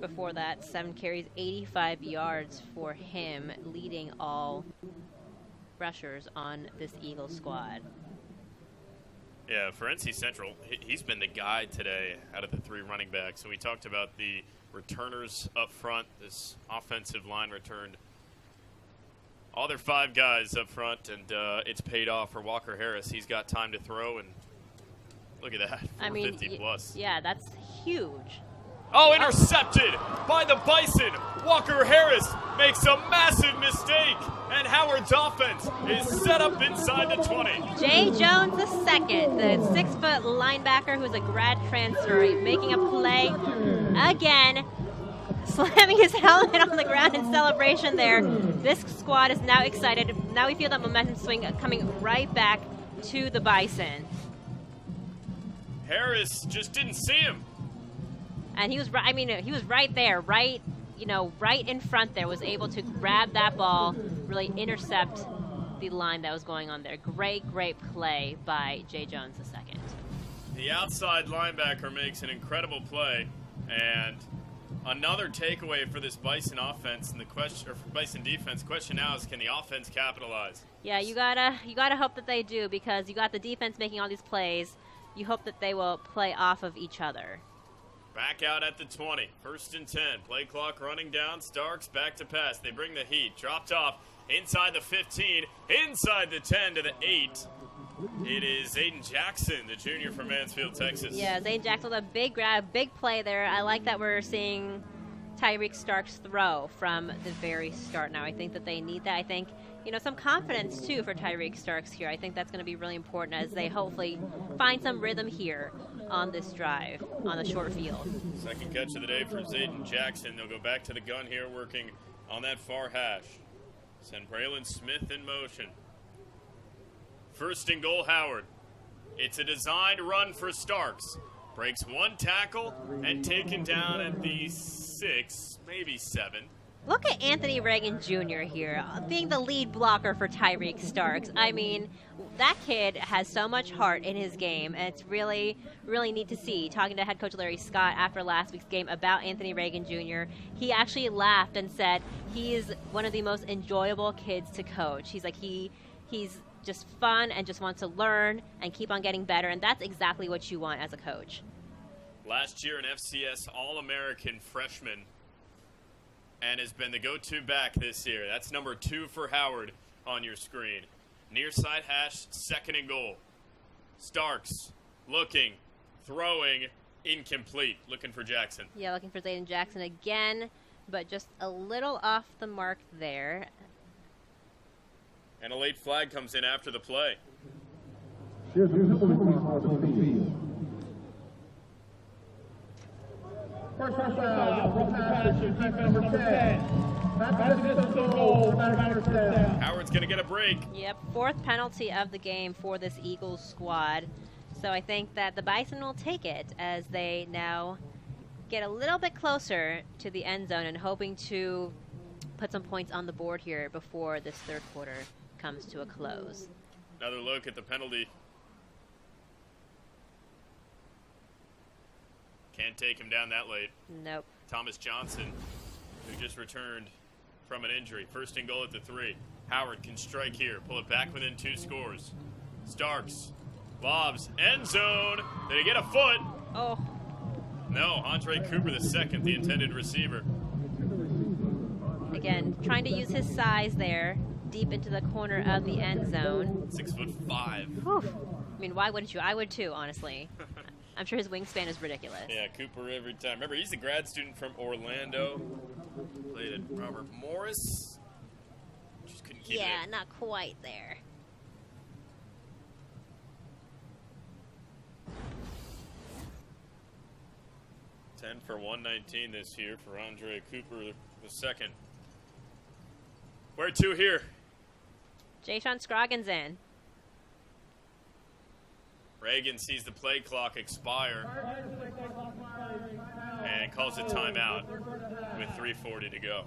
Before that, 7 carries, 85 yards for him, leading all rushers on this Eagles squad. Yeah, for NC Central, he's been the guy today out of the 3 running backs. So we talked about the returners up front. This offensive line returned all their 5 guys up front, and it's paid off for Walker Harris. He's got time to throw, and look at that, 450 plus. Yeah, that's huge. Oh, intercepted by the Bison. Walker Harris makes a massive mistake, and Howard's offense is set up inside the 20. Jay Jones II, the 6-foot linebacker who's a grad transfer, making a play again, slamming his helmet on the ground in celebration there. This squad is now excited. Now we feel that momentum swing coming right back to the Bison. Harris just didn't see him. And he was right there, right in front there, was able to grab that ball, really intercept the line that was going on there. Great play by Jay Jones II. The outside linebacker makes an incredible play, and another takeaway for this Bison offense and Bison defense. Question now is, can the offense capitalize? Yeah, you gotta hope that they do, because you got the defense making all these plays. You hope that they will play off of each other. Back out at the 20. 1st and 10. Play clock running down. Starks back to pass. They bring the heat. Dropped off inside the 15. Inside the 10 to the 8. It is Aiden Jackson, the junior from Mansfield, Texas. Yeah, Aiden Jackson with a big grab, big play there. I like that we're seeing Tyreek Starks throw from the very start now. I think that they need that. I think, some confidence, too, for Tyreek Starks here. I think that's going to be really important as they hopefully find some rhythm here on this drive on the short field. Second catch of the day for Zayden Jackson. They'll go back to the gun here, working on that far hash. Send Braylon Smith in motion. 1st and goal, Howard. It's a designed run for Starks. Breaks 1 tackle and taken down at the 6, maybe 7. Look at Anthony Reagan Jr. here, being the lead blocker for Tyreek Starks. I mean, that kid has so much heart in his game, and it's really, really neat to see. Talking to head coach Larry Scott after last week's game about Anthony Reagan Jr., he actually laughed and said he's one of the most enjoyable kids to coach. He's like, he's just fun and just wants to learn and keep on getting better, and that's exactly what you want as a coach. Last year an FCS All-American freshman, and has been the go-to back this year. That's number 2 for Howard on your screen. Near side hash, 2nd and goal. Starks looking, throwing, incomplete. Looking for Jackson. Yeah, looking for Zayden Jackson again, but just a little off the mark there. And a late flag comes in after the play. Here's the on the field. First foul, from pass to defense number 10. That's the goal, Howard's going to get a break. Yep, 4th penalty of the game for this Eagles squad. So I think that the Bison will take it as they now get a little bit closer to the end zone and hoping to put some points on the board here before this 3rd quarter comes to a close. Another look at the penalty. Can't take him down that late. Nope. Thomas Johnson, who just returned from an injury. 1st and goal at the 3. Howard can strike here, pull it back within 2 scores. Starks, lobs, end zone. Did he get a foot? Oh. No, Andre Cooper II, the intended receiver. Again, trying to use his size there, deep into the corner of the end zone. 6'5". Whew. I mean, why wouldn't you? I would too, honestly. I'm sure his wingspan is ridiculous. Yeah, Cooper every time. Remember, he's a grad student from Orlando. Played at Robert Morris. Just couldn't keep it. Yeah, not quite there. $10 for $119 this year for Andre Cooper II. Where to here? Jay-Sean Scroggins in. Reagan sees the play clock expire and calls a timeout with 3:40 to go.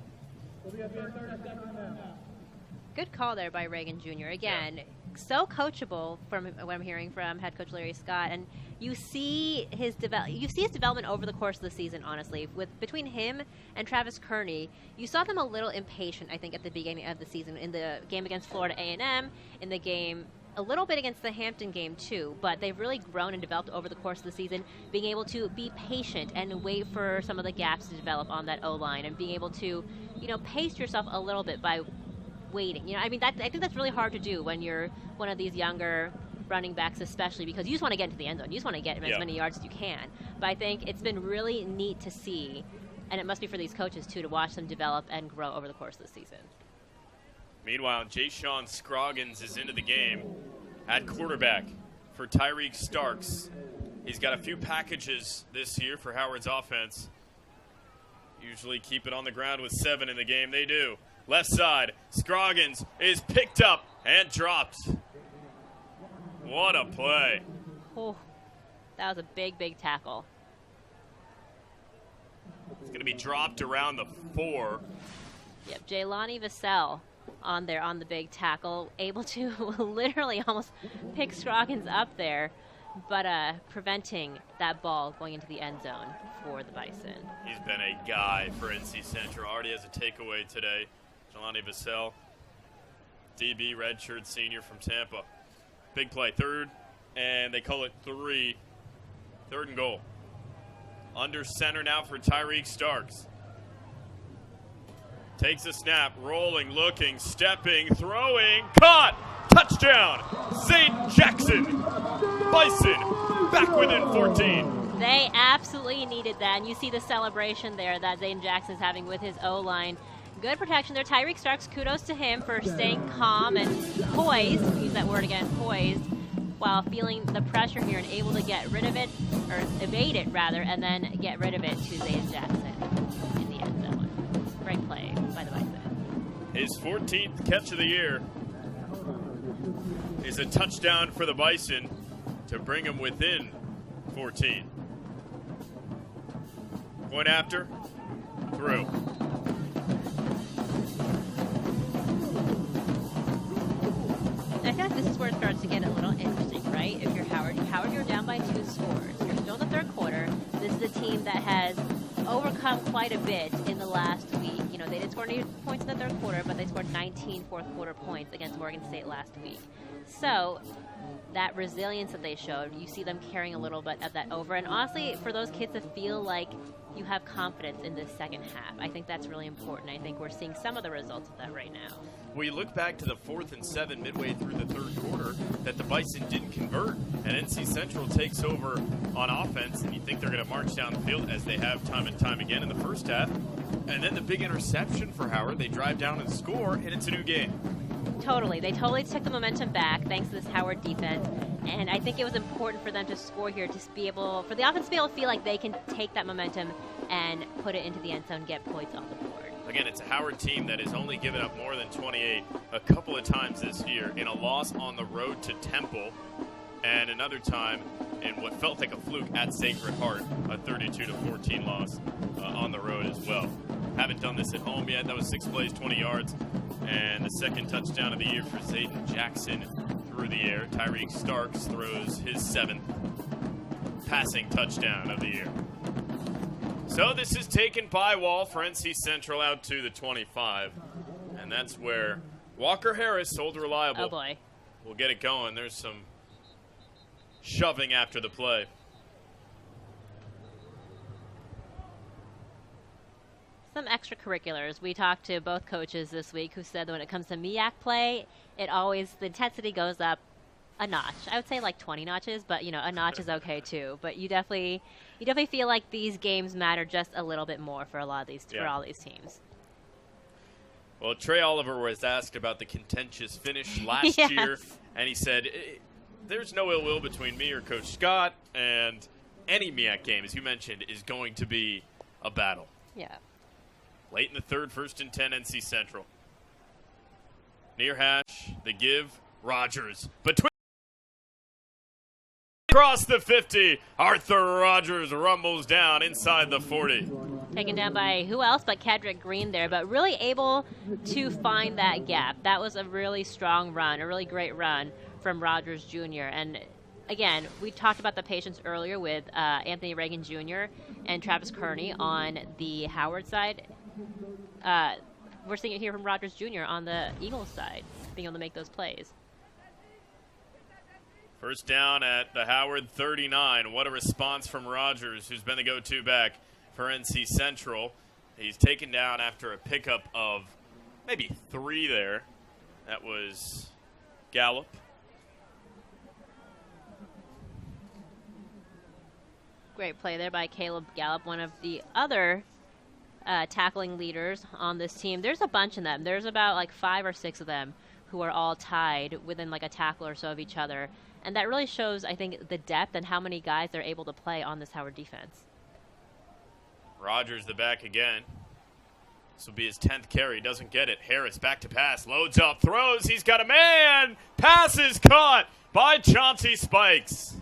Good call there by Reagan Jr. Again, so coachable from what I'm hearing from head coach Larry Scott, and you see his development over the course of the season. Honestly, between him and Travis Kearney, you saw them a little impatient. I think at the beginning of the season in the game against Florida A&M, in the game a little bit against the Hampton game too, but they've really grown and developed over the course of the season, being able to be patient and wait for some of the gaps to develop on that O-line and being able to, pace yourself a little bit by waiting. I think that's really hard to do when you're one of these younger running backs, especially because you just want to get into the end zone. You just want to get as many yards as you can. But I think it's been really neat to see, and it must be for these coaches too, to watch them develop and grow over the course of the season. Meanwhile, Jay-Sean Scroggins is into the game at quarterback for Tyreek Starks. He's got a few packages this year for Howard's offense. Usually keep it on the ground with 7 in the game. They do. Left side, Scroggins is picked up and dropped. What a play. Oh, that was a big, big tackle. It's going to be dropped around the 4. Yep, Jaylani Vassell on there on the big tackle, able to literally almost pick Scroggins up there, but preventing that ball going into the end zone for the Bison. He's been a guy for NC Central. Already has a takeaway today. Jaylani Vassell, DB, redshirt senior from Tampa. Big play, 3rd, and they call it 3. 3rd and goal. Under center now for Tyreek Starks. Takes a snap, rolling, looking, stepping, throwing, caught! Touchdown! Zayden Jackson! Bison back within 14. They absolutely needed that, and you see the celebration there that Zayden Jackson's having with his O-line. Good protection there. Tyreek Starks, kudos to him for staying calm and poised, use that word again, poised, while feeling the pressure here and able to get rid of it, or evade it rather, and then get rid of it to Zayden Jackson in the end zone. Great play by the Bison. His 14th catch of the year is a touchdown for the Bison to bring him within 14. Point after, through. come quite a bit in the last week. You know, they did score 8 points in the third quarter, but they scored 19 fourth quarter points against Morgan State last week. So that resilience that they showed, you see them carrying a little bit of that over. And honestly, for those kids to feel like you have confidence in this second half, I think that's really important. I think we're seeing some of the results of that right now. We look back to the 4th and 7 midway through the third quarter that the Bison didn't convert, and NC Central takes over on offense, and you think they're going to march down the field as they have time and time again in the first half. And then the big interception for Howard. They drive down and score, and it's a new game. Totally. They totally took the momentum back thanks to this Howard defense. And I think it was important for them to score here to be able, for the offense to be able to feel like they can take that momentum and put it into the end zone, get points on the board. Again, it's a Howard team that has only given up more than 28 a couple of times this year in a loss on the road to Temple, and another time in what felt like a fluke at Sacred Heart, a 32-14 loss on the road as well. Haven't done this at home yet. That was 6 plays, 20 yards, and the second touchdown of the year for Zayden Jackson through the air. Tyreek Starks throws his 7th passing touchdown of the year. So this is taken by Wall for NC Central out to the 25. And that's where Walker Harris, old reliable, Oh boy, will get it going. There's some shoving after the play. some extracurriculars. We talked to both coaches this week who said that when it comes to MEAC play, the intensity goes up a notch. I would say like 20 notches, but a notch is okay too. But you definitely feel like these games matter just a little bit more for for all these teams. Well, Trey Oliver was asked about the contentious finish last Yes. year, and he said, there's no ill will between me or Coach Scott, and any MEAC game, as you mentioned, is going to be a battle. Yeah. Late in the third, 1st and 10, NC Central. Near hash, the give, Rogers. Between across the 50, Arthur Rogers rumbles down inside the 40. Taken down by who else but Kedrick Green there, but really able to find that gap. That was a really strong run, a really great run from Rogers Jr. And again, we talked about the patience earlier with Anthony Reagan Jr. and Travis Kearney on the Howard side. We're seeing it here from Rogers Jr. on the Eagles side, being able to make those plays. First down at the Howard 39. What a response from Rogers, who's been the go-to back for NC Central. He's taken down after a pickup of maybe 3 there. That was Gallup. Great play there by Caleb Gallup, one of the other tackling leaders on this team. There's a bunch of them. There's about like 5 or 6 of them who are all tied within like a tackle or so of each other. And that really shows, I think, the depth and how many guys they're able to play on this Howard defense. Rogers the back again. This will be his 10th carry. Doesn't get it. Harris back to pass. Loads up. Throws. He's got a man. Pass is caught by Chauncey Spikes.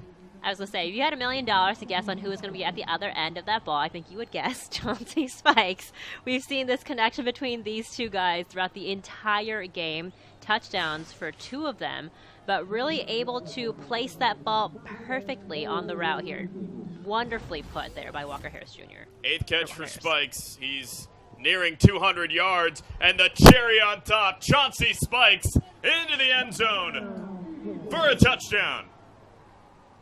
I was going to say, if you had $1 million to guess on who was going to be at the other end of that ball, I think you would guess Chauncey Spikes. We've seen this connection between these two guys throughout the entire game. Touchdowns for 2 of them, but really able to place that ball perfectly on the route here. Wonderfully put there by Walker Harris Jr. 8th catch for Spikes. He's nearing 200 yards, and the cherry on top, Chauncey Spikes into the end zone for a touchdown.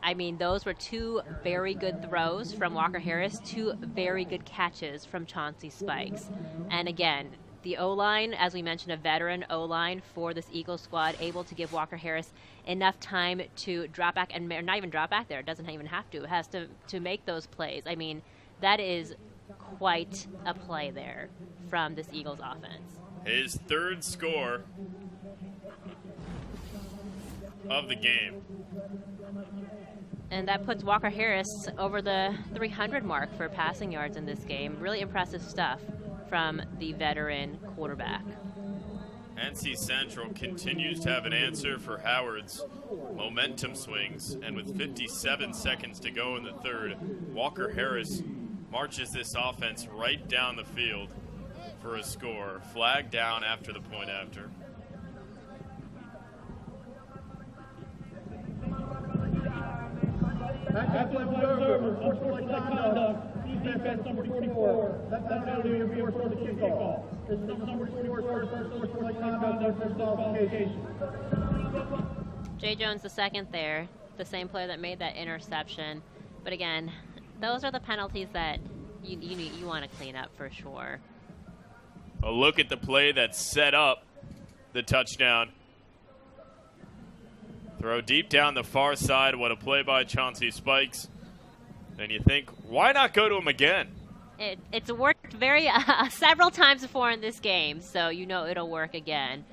I mean, those were 2 very good throws from Walker Harris, 2 very good catches from Chauncey Spikes. And again, the O-line, as we mentioned, a veteran O-line for this Eagles squad, able to give Walker Harris enough time to drop back, and not even drop back there. It doesn't even have to. It has to make those plays. I mean, that is quite a play there from this Eagles offense. His 3rd score of the game. And that puts Walker Harris over the 300 mark for passing yards in this game. Really impressive stuff from the veteran quarterback. NC Central continues to have an answer for Howard's momentum swings, and with 57 seconds to go in the third, Walker Harris marches this offense right down the field for a score. Flag down after the point after. Active observer, unsportsmanlike conduct, defense, that's number 44. That penalty will be enforced on the kickoff. This is number 44, first sportsmanlike conduct, no disqualification. Jay Jones, the second there, the same player that made that interception. But again, those are the penalties that you want to clean up for sure. A look at the play that set up the touchdown. Throw deep down the far side. What a play by Chauncey Spikes. And you think, why not go to him again? It's worked several times before in this game, so you know it'll work again.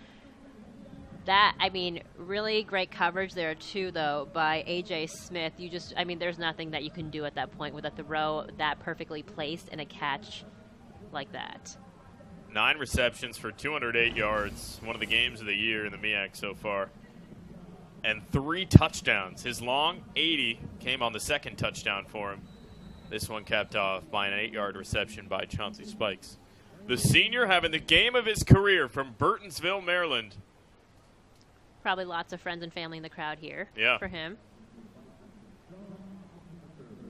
Really great coverage there too, though, by A.J. Smith. There's nothing that you can do at that point with a throw that perfectly placed and a catch like that. 9 receptions for 208 yards. One of the games of the year in the MEAC so far. And 3 touchdowns. His long 80 came on the second touchdown for him. This one capped off by an 8-yard reception by Chauncey Spikes. The senior having the game of his career from Burtonsville, Maryland. Probably lots of friends and family in the crowd here for him.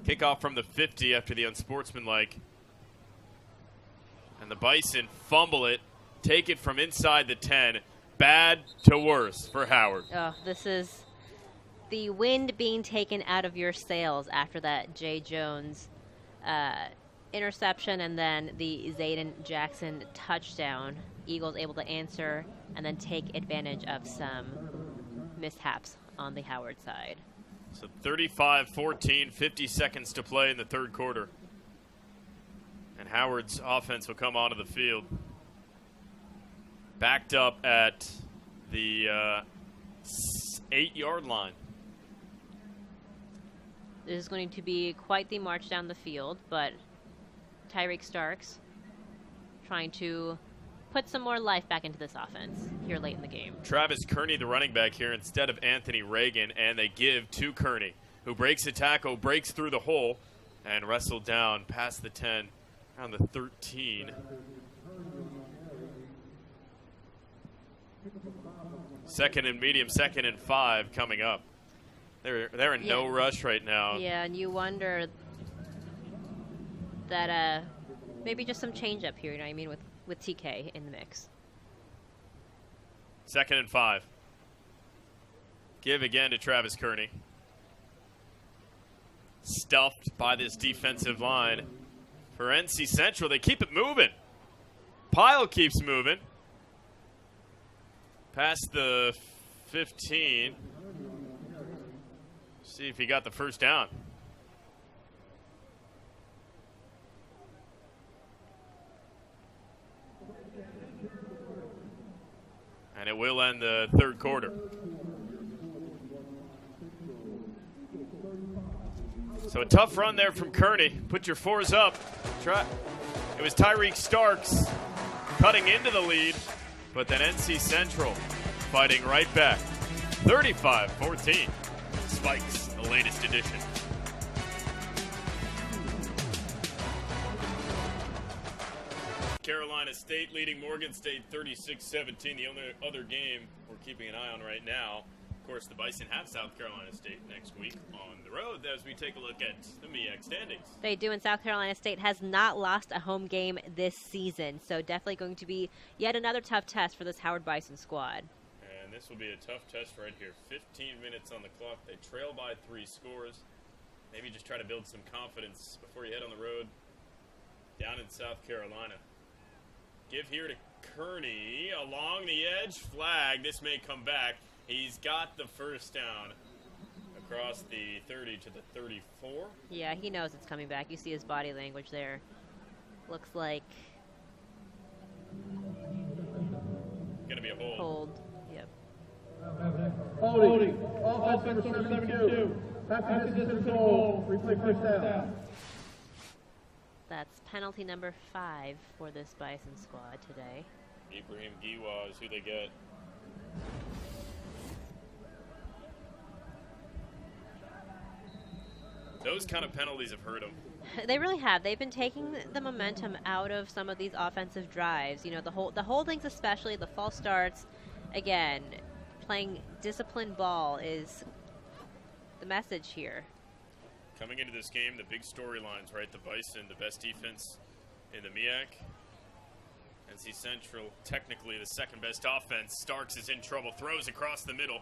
Kickoff from the 50 after the unsportsmanlike. And the Bison fumble it, take it from inside the 10. Bad to worse for Howard. Oh, this is the wind being taken out of your sails after that Jay Jones interception and then the Zayden Jackson touchdown. Eagles able to answer and then take advantage of some mishaps on the Howard side. So 35-14, 50 seconds to play in the third quarter. And Howard's offense will come onto the field. Backed up at the 8-yard line. This is going to be quite the march down the field, but Tyreek Starks trying to put some more life back into this offense here late in the game. Travis Kearney, the running back here, instead of Anthony Reagan, and they give to Kearney, who breaks a tackle, breaks through the hole, and wrestled down past the 10, around the 13. Second and medium, 2nd and 5 coming up. They're in no rush right now. Yeah, and you wonder that maybe just some change up here, you know what I mean, with TK in the mix. 2nd and 5. Give again to Travis Kearney. Stuffed by this defensive line. For NC Central, they keep it moving. Pyle keeps moving. Past the 15. See if he got the first down. And it will end the third quarter. So a tough run there from Kearney. Put your 4s up. It was Tyreek Starks cutting into the lead, but then NC Central fighting right back. 35-14. Spikes, the latest edition. Carolina State leading Morgan State 36-17. The only other game we're keeping an eye on right now. Of course, the Bison have South Carolina State next week on the road as we take a look at the MEAC standings. They do, and South Carolina State has not lost a home game this season, so definitely going to be yet another tough test for this Howard Bison squad. And this will be a tough test right here. 15 minutes on the clock. They trail by 3 scores. Maybe just try to build some confidence before you head on the road down in South Carolina. Give here to Kearney along the edge. Flag. This may come back. He's got the first down across the 30 to the 34. Yeah, he knows it's coming back. You see his body language there. Looks like going to be a hold. Hold. Yep. Holding. Offense number 72. Pass distance goal. Replay first down. That's penalty number 5 for this Bison squad today. Ibrahim Giwa is who they get. Those kind of penalties have hurt them. They really have. They've been taking the momentum out of some of these offensive drives. You know, the holdings, especially the false starts. Again, playing disciplined ball is the message here. Coming into this game, the big storylines, right? The Bison, the best defense in the MEAC. NC Central, technically the second best offense. Starks is in trouble, throws across the middle.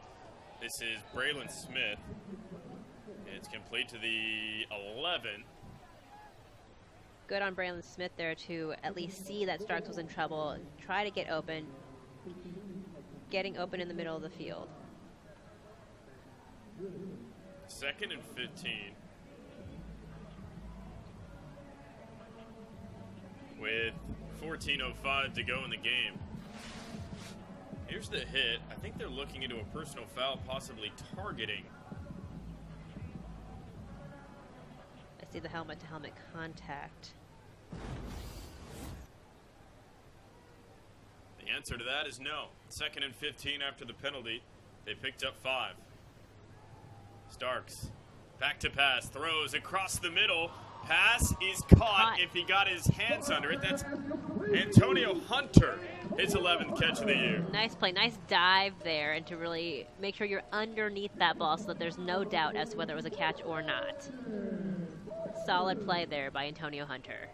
This is Braylon Smith. It's complete to the 11. Good on Braylon Smith there to at least see that Starks was in trouble, try to get open, getting open in the middle of the field. 2nd and 15. With 14:05 to go in the game. Here's the hit. I think they're looking into a personal foul, possibly targeting. I see the helmet-to-helmet contact. The answer to that is no. 2nd and 15 after the penalty. They picked up 5. Starks, back to pass, throws across the middle. Pass is caught if he got his hands under it. That's Antonio Hunter, his 11th catch of the year. Nice play, nice dive there, and to really make sure you're underneath that ball so that there's no doubt as to whether it was a catch or not. Solid play there by Antonio Hunter.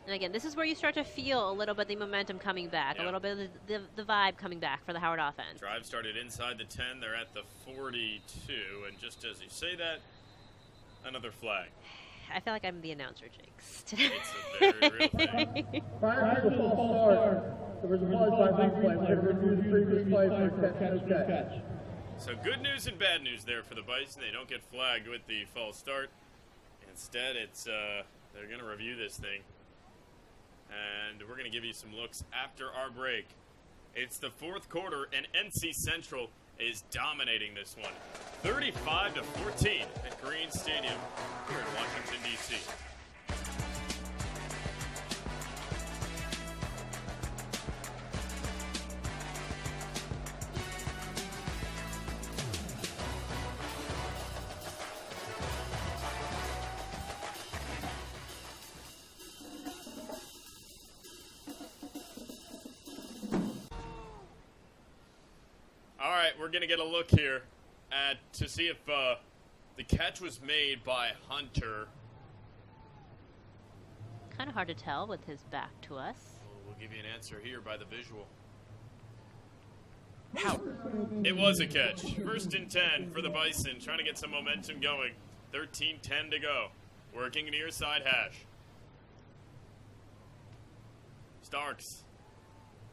And again, this is where you start to feel a little bit the momentum coming back, a little bit of the vibe coming back for the Howard offense. Drive started inside the 10. They're at the 42. And just as you say that, another flag. I feel like I'm the announcer, Jinx, today. It's a very real thing. Prior to the false start, there was a pause by replay. We're going to review the previous play for catch. So good news and bad news there for the Bison. They don't get flagged with the false start. Instead, it's they're going to review this thing. And we're going to give you some looks after our break. It's the 4th quarter, and NC Central is dominating this one. 35-14 at Green Stadium here in Washington, D.C. We're going to get a look here to see if the catch was made by Hunter. Kind of hard to tell with his back to us. We'll give you an answer here by the visual. Howard. It was a catch. 1st and 10 for the Bison, trying to get some momentum going. 13:10 to go. Working near side hash. Starks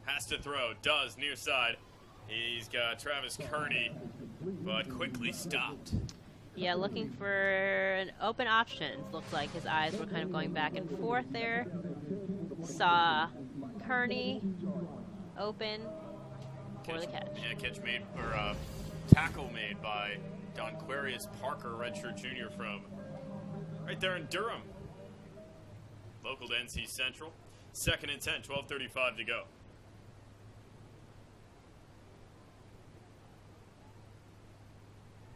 has to throw. Does near side. He's got Travis Kearney, but quickly stopped. Yeah, looking for an open options. Looked like his eyes were kind of going back and forth there. Saw Kearney open for the catch. Yeah, catch made, or tackle made by Donquarius Parker, redshirt junior from right there in Durham. Local to NC Central. 2nd and 10, 12:35 to go.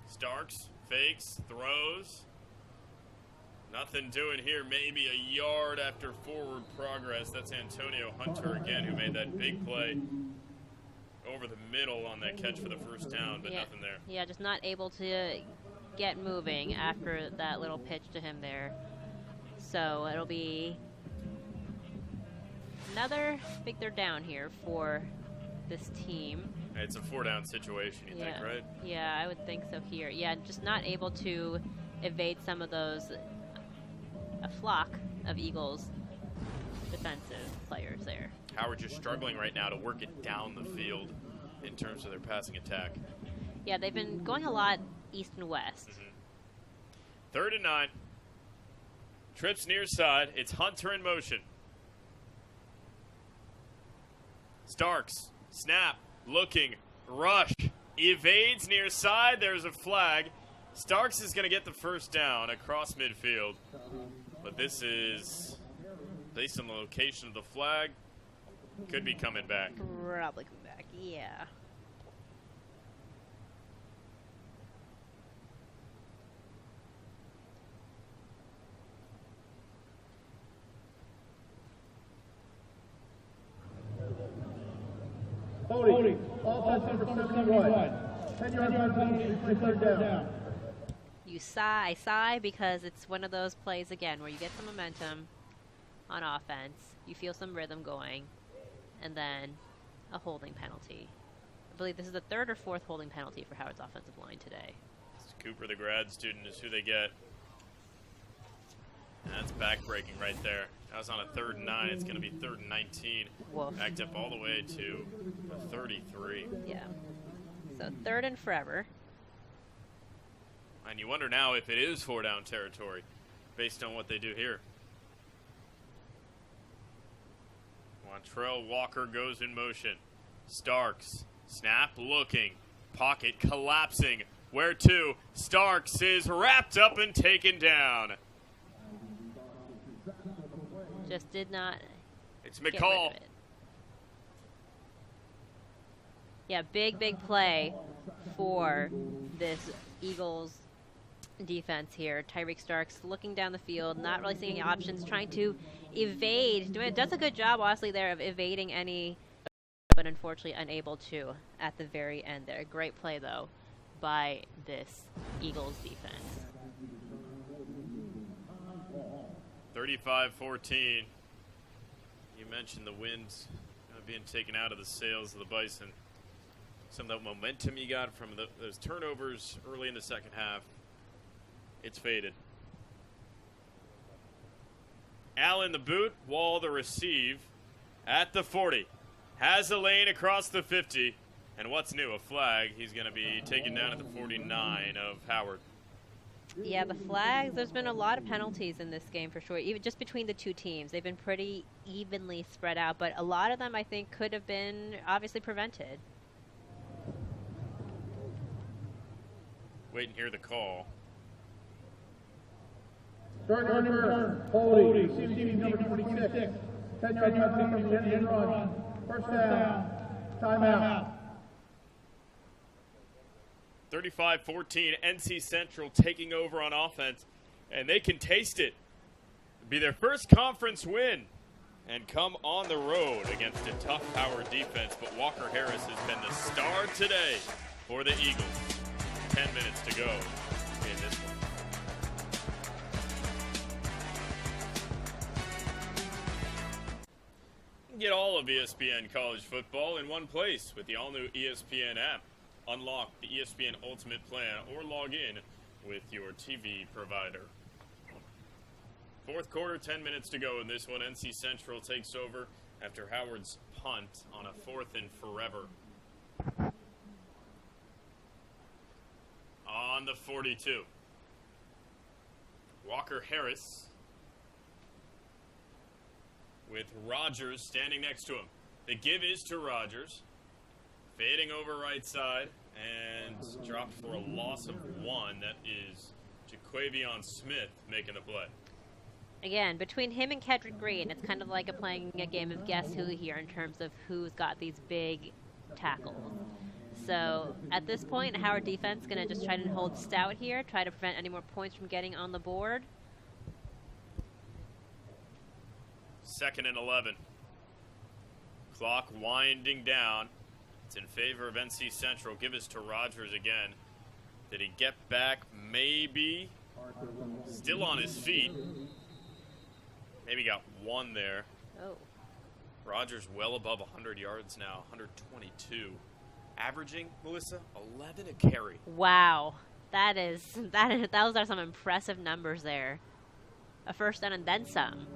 Starks, fakes, throws. Nothing doing here. Maybe a yard after forward progress. That's Antonio Hunter again, who made that big play over the middle on that catch for the first down, but nothing there. Yeah, just not able to get moving after that little pitch to him there. So it'll be another big third down here for this team. It's a 4-down situation, you think, right? Yeah, I would think so here. Yeah, just not able to evade some of those, a flock of Eagles defensive players there. Howard just struggling right now to work it down the field in terms of their passing attack. Yeah, they've been going a lot east and west. 3rd and 9. Trips near side. It's Hunter in motion. Starks, snap. Looking, rush, evades near side. There's a flag. Starks is going to get the first down across midfield. But this is, based on the location of the flag, could be coming back. Probably coming back, yeah. Holding. Offense number 71. 10-yard penalty, 3rd down. You sigh because it's one of those plays, again, where you get some momentum on offense, you feel some rhythm going, and then a holding penalty. I believe this is the third or fourth holding penalty for Howard's offensive line today. Cooper, the grad student, is who they get. And that's back-breaking right there. That was on a 3rd and 9. It's going to be 3rd and 19. Woof. Backed up all the way to 33. Yeah. So 3rd and forever. And you wonder now if it is 4-down territory based on what they do here. Montrell Walker goes in motion. Starks, snap looking, pocket collapsing. Where to? Starks is wrapped up and taken down. Just did not. It's get rid McCall. of it. Yeah, big play for this Eagles defense here. Tyreek Starks looking down the field, not really seeing any options, trying to evade. Does a good job, honestly, there of evading any, but unfortunately unable to at the very end there. Great play, though, by this Eagles defense. 35-14. You mentioned the wind's being taken out of the sails of the Bison. Some of that momentum you got from those turnovers early in the second half, it's faded. Allen the boot, Wall the receive at the 40. Has a lane across the 50. And what's new? A flag. He's going to be taken down at the 49 of Howard. Yeah, the flags, there's been a lot of penalties in this game for sure, even just between the two teams. They've been pretty evenly spread out, but a lot of them I think could have been obviously prevented. Wait and hear the call. Start return, holding, receiving number 26. 10-yard penalty from the end run. First down, timeout. 35-14, NC Central taking over on offense, and they can taste it. It'll be their first conference win and come on the road against a tough Howard defense, but Walker Harris has been the star today for the Eagles. 10 minutes to go in this one. You can get all of ESPN college football in one place with the all-new ESPN app. Unlock the ESPN Ultimate plan or log in with your TV provider. Fourth quarter, 10 minutes to go in this one. NC Central takes over after Howard's punt on a 4th and forever. On the 42. Walker Harris with Rogers standing next to him. The give is to Rogers. Fading over right side and dropped for a loss of 1. That is Jaquavion Smith making the play. Again, between him and Kedrick Green, it's kind of like playing a game of guess who here in terms of who's got these big tackles. So at this point, Howard defense going to just try to hold stout here, try to prevent any more points from getting on the board. 2nd and 11. Clock winding down. It's in favor of NC Central. Give us to Rogers again. Did he get back? Maybe. Still on his feet. Maybe got 1 there. Oh. Rogers well above 100 yards now, 122. Averaging, Melissa, 11 a carry. Wow. Those are some impressive numbers there. A first down and then some.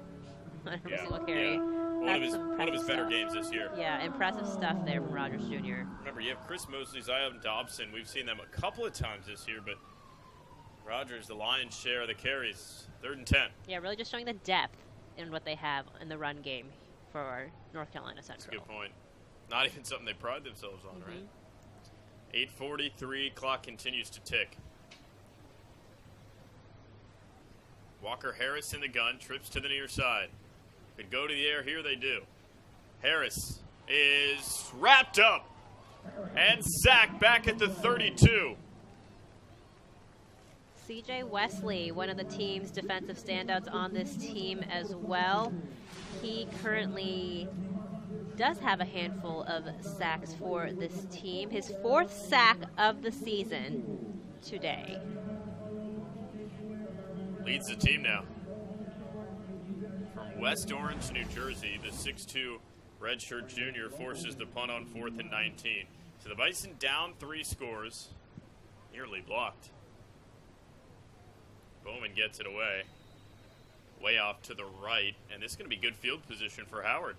Every single carry. Yeah. One of his better games this year. Yeah, impressive stuff there from Rogers Jr. Remember, you have Chris Mosley, Zion Dobson. We've seen them a couple of times this year, but Rogers, the lion's share of the carries. 3rd and 10. Yeah, really just showing the depth in what they have in the run game for North Carolina Central. That's a good point. Not even something they pride themselves on, right? 8:43, clock continues to tick. Walker Harris in the gun, trips to the near side. Could go to the air here, they do. Harris is wrapped up and sacked back at the 32. C.J. Wesley, one of the team's defensive standouts on this team as well. He currently does have a handful of sacks for this team. His 4th sack of the season today. leads the team now. From West Orange, New Jersey, the 6'2" redshirt junior forces the punt on 4th and 19. So the Bison down 3 scores, nearly blocked. Bowman gets it away, way off to the right, and this is going to be good field position for Howard.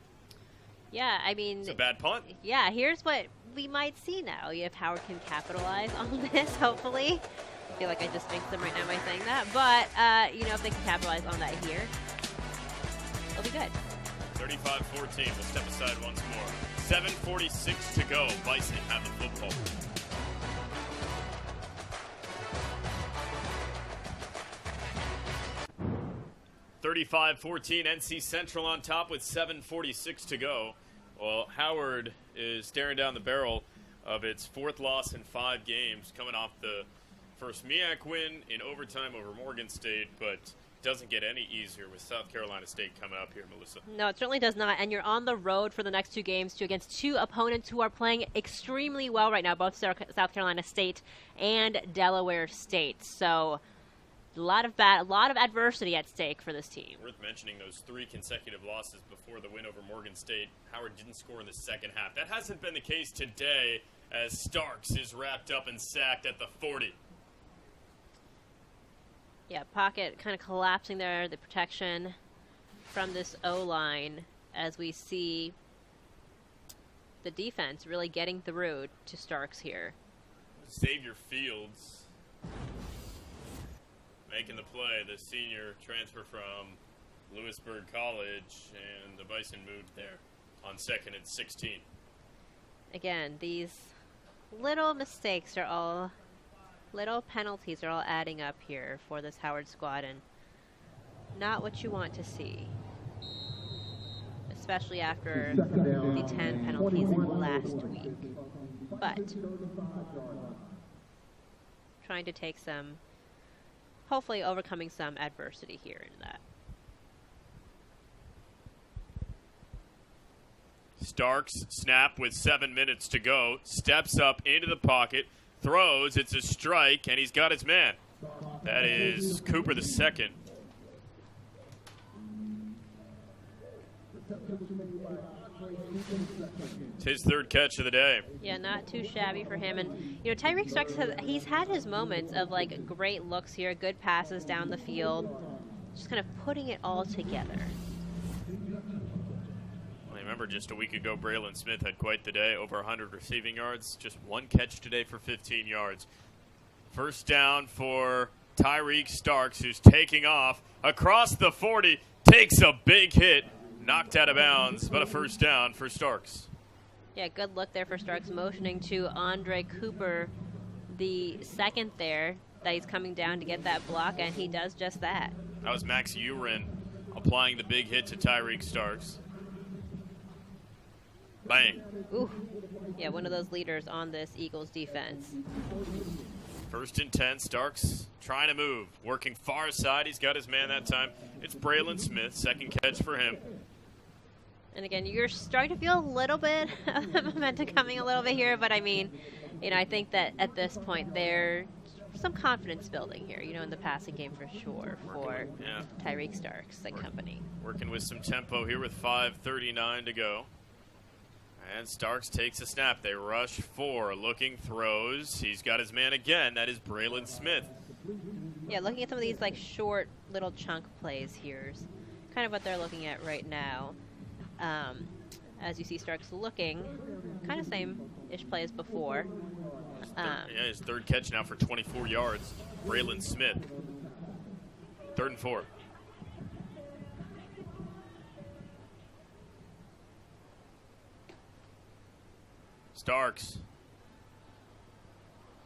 Yeah, I mean, it's a bad punt. Yeah, here's what we might see now. If Howard can capitalize on this, hopefully. I feel like I just jinxed them right now by saying that. But, you know, if they can capitalize on that here, it'll be good. 35-14. We'll step aside once more. 7:46 to go. Bison have the football. (35-14) NC Central on top with 7:46 to go. Well, Howard is staring down the barrel of its 4th loss in 5 games, coming off the first MEAC win in overtime over Morgan State, but doesn't get any easier with South Carolina State coming up here, Melissa. No, it certainly does not. And you're on the road for the next 2 games against 2 opponents who are playing extremely well right now, both South Carolina State and Delaware State. So a lot of adversity at stake for this team. Worth mentioning those 3 consecutive losses before the win over Morgan State. Howard didn't score in the second half. That hasn't been the case today as Starks is wrapped up and sacked at the 40. Yeah, pocket kind of collapsing there, the protection from this O-line as we see the defense really getting through to Starks here. Xavier Fields making the play, the senior transfer from Lewisburg College, and the Bison moved there on 2nd and 16. Again, these little mistakes are all, little penalties are all adding up here for this Howard squad, and not what you want to see, especially after the 10 penalties last week. But trying to take some, hopefully overcoming some adversity here in that. Starks snap with 7 minutes to go, steps up into the pocket, throws, it's a strike, and he's got his man. That is Cooper the second. It's his 3rd catch of the day. Yeah, not too shabby for him. And, you know, Tyreek Starks, he's had his moments of, like, great looks here, good passes down the field, just kind of putting it all together. I remember just a week ago, Braylon Smith had quite the day, over 100 receiving yards, just 1 catch today for 15 yards. First down for Tyreek Starks, who's taking off across the 40, takes a big hit, knocked out of bounds, but a first down for Starks. Yeah, good look there for Starks, motioning to Andre Cooper, the second there, that he's coming down to get that block, and he does just that. That was Max Urin applying the big hit to Tyreek Starks. Bang. Ooh. Yeah, one of those leaders on this Eagles defense. 1st and 10, Starks trying to move, working far side. He's got his man that time. It's Braylon Smith, 2nd catch for him. And again, you're starting to feel a little bit of the momentum coming a little bit here, but I mean, you know, I think that at this point there's some confidence building here, you know, in the passing game for sure for Tyreek Starks and company. Working with some tempo here with 5:39 to go. And Starks takes a snap. They rush 4, looking, throws. He's got his man again. That is Braylon Smith. Yeah, looking at some of these like short little chunk plays here is kind of what they're looking at right now. As you see Starks looking, kind of same-ish play as before. Yeah, his 3rd catch now for 24 yards. Braylon Smith. 3rd and 4. Starks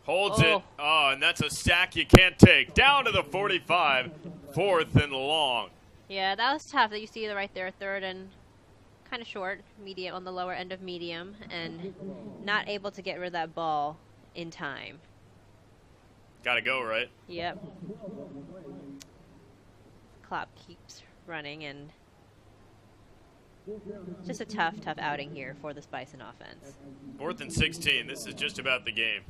holds it. Oh, and that's a sack you can't take. Down to the 45, 4th and long. Yeah, that was tough. That you see right there, 3rd and kind of short, medium on the lower end of medium, and not able to get rid of that ball in time. Got to go, right? Yep. Clock keeps running, and just a tough outing here for this Bison offense. 4th and 16. This is just about the game.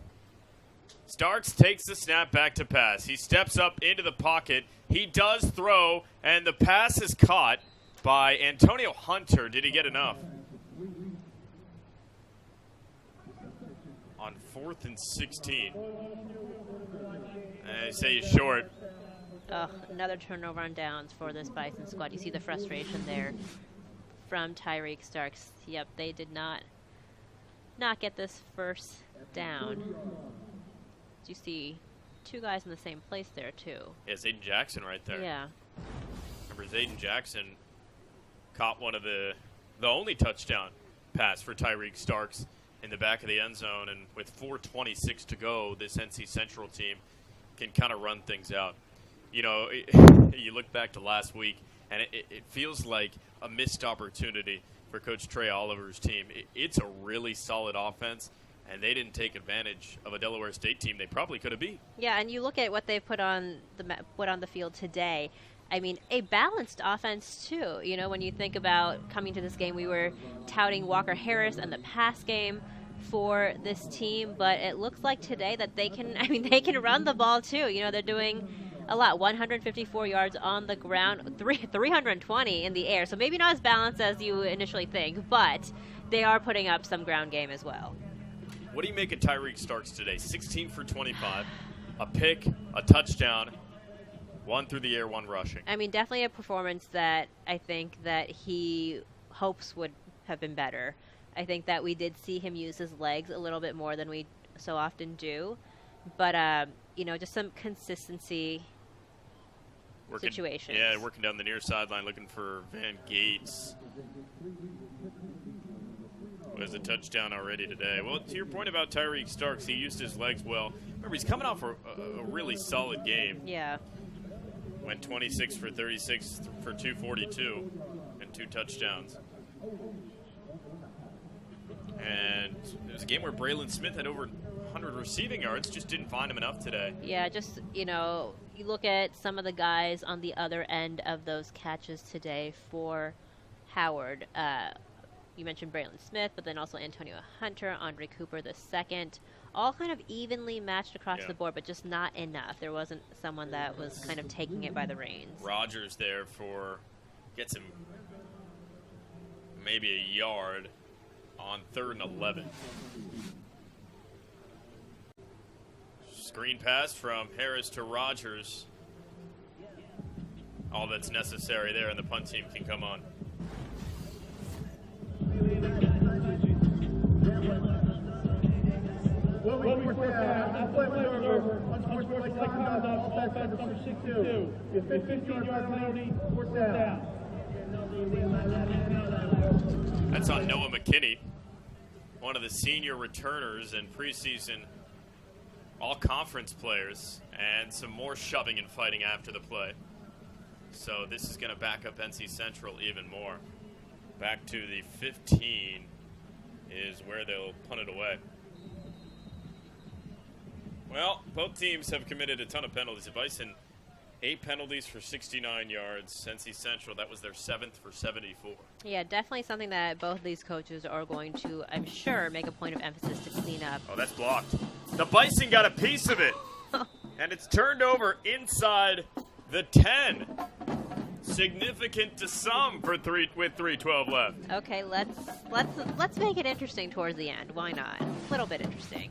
Starks takes the snap back to pass. He steps up into the pocket. He does throw, and the pass is caught by Antonio Hunter. Did he get enough? On 4th and 16. They say he's short. Oh, another turnover on downs for this Bison squad. You see the frustration there from Tyreek Starks. Yep, they did not get this first down. You see two guys in the same place there, too. Yeah, Zayden Jackson right there. Yeah. Remember, Zayden Jackson caught one of the only touchdown pass for Tyreek Starks in the back of the end zone, and with 4:26 to go, this NC Central team can kind of run things out. You know, you look back to last week, and it feels like a missed opportunity for Coach Trey Oliver's team. It's a really solid offense, and they didn't take advantage of a Delaware State team they probably could have beat. Yeah, and you look at what they put on the field today. I mean, a balanced offense, too. You know, when you think about coming to this game, we were touting Walker Harris and the pass game for this team, but it looks like today that they can run the ball, too. You know, they're doing a lot. 154 yards on the ground, 320 in the air. So maybe not as balanced as you initially think, but they are putting up some ground game as well. What do you make of Tyreek Starks today? 16 for 25, a pick, a touchdown, one through the air, one rushing. I mean, definitely a performance that I think that he hopes would have been better. I think that we did see him use his legs a little bit more than we so often do. But, you know, just some consistency situations. Yeah, working down the near sideline looking for Van Gates. Was a touchdown already today. Well, to your point about Tyreek Starks, he used his legs well. Remember, he's coming off a really solid game. Yeah. Went 26 for 36 for 242 and 2 touchdowns. And it was a game where Braylon Smith had over 100 receiving yards, just didn't find him enough today. Yeah, just, you know, you look at some of the guys on the other end of those catches today for Howard. You mentioned Braylon Smith, but then also Antonio Hunter, Andre Cooper II, all kind of evenly matched across the board, but just not enough. There wasn't someone that was kind of taking it by the reins. Rogers there gets him maybe a yard on 3rd and 11. Screen pass from Harris to Rogers. All that's necessary there, and the punt team can come on. That's on Noah McKinney, one of the senior returners and preseason all-conference players, and some more shoving and fighting after the play. So this is going to back up NC Central even more. Back to the 15 is where they'll punt it away. Well, both teams have committed a ton of penalties. Bison, 8 penalties for 69 yards. NC Central, that was their 7th for 74. Yeah, definitely something that both of these coaches are going to, I'm sure, make a point of emphasis to clean up. Oh, that's blocked. The Bison got a piece of it. And it's turned over inside the 10. Significant to some with 3:12 left. Okay, let's make it interesting towards the end. Why not? A little bit interesting.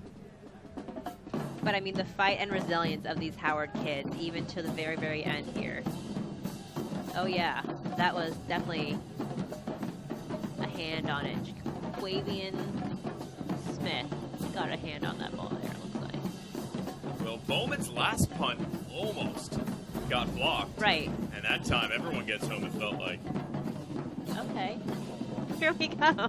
But I mean, the fight and resilience of these Howard kids, even to the very, very end here. Oh yeah, that was definitely a hand on it. Quavian Smith got a hand on that ball there, it looks like. Well, Bowman's last punt almost got blocked. Right. And that time, everyone gets home, it felt like. Okay. Here we go.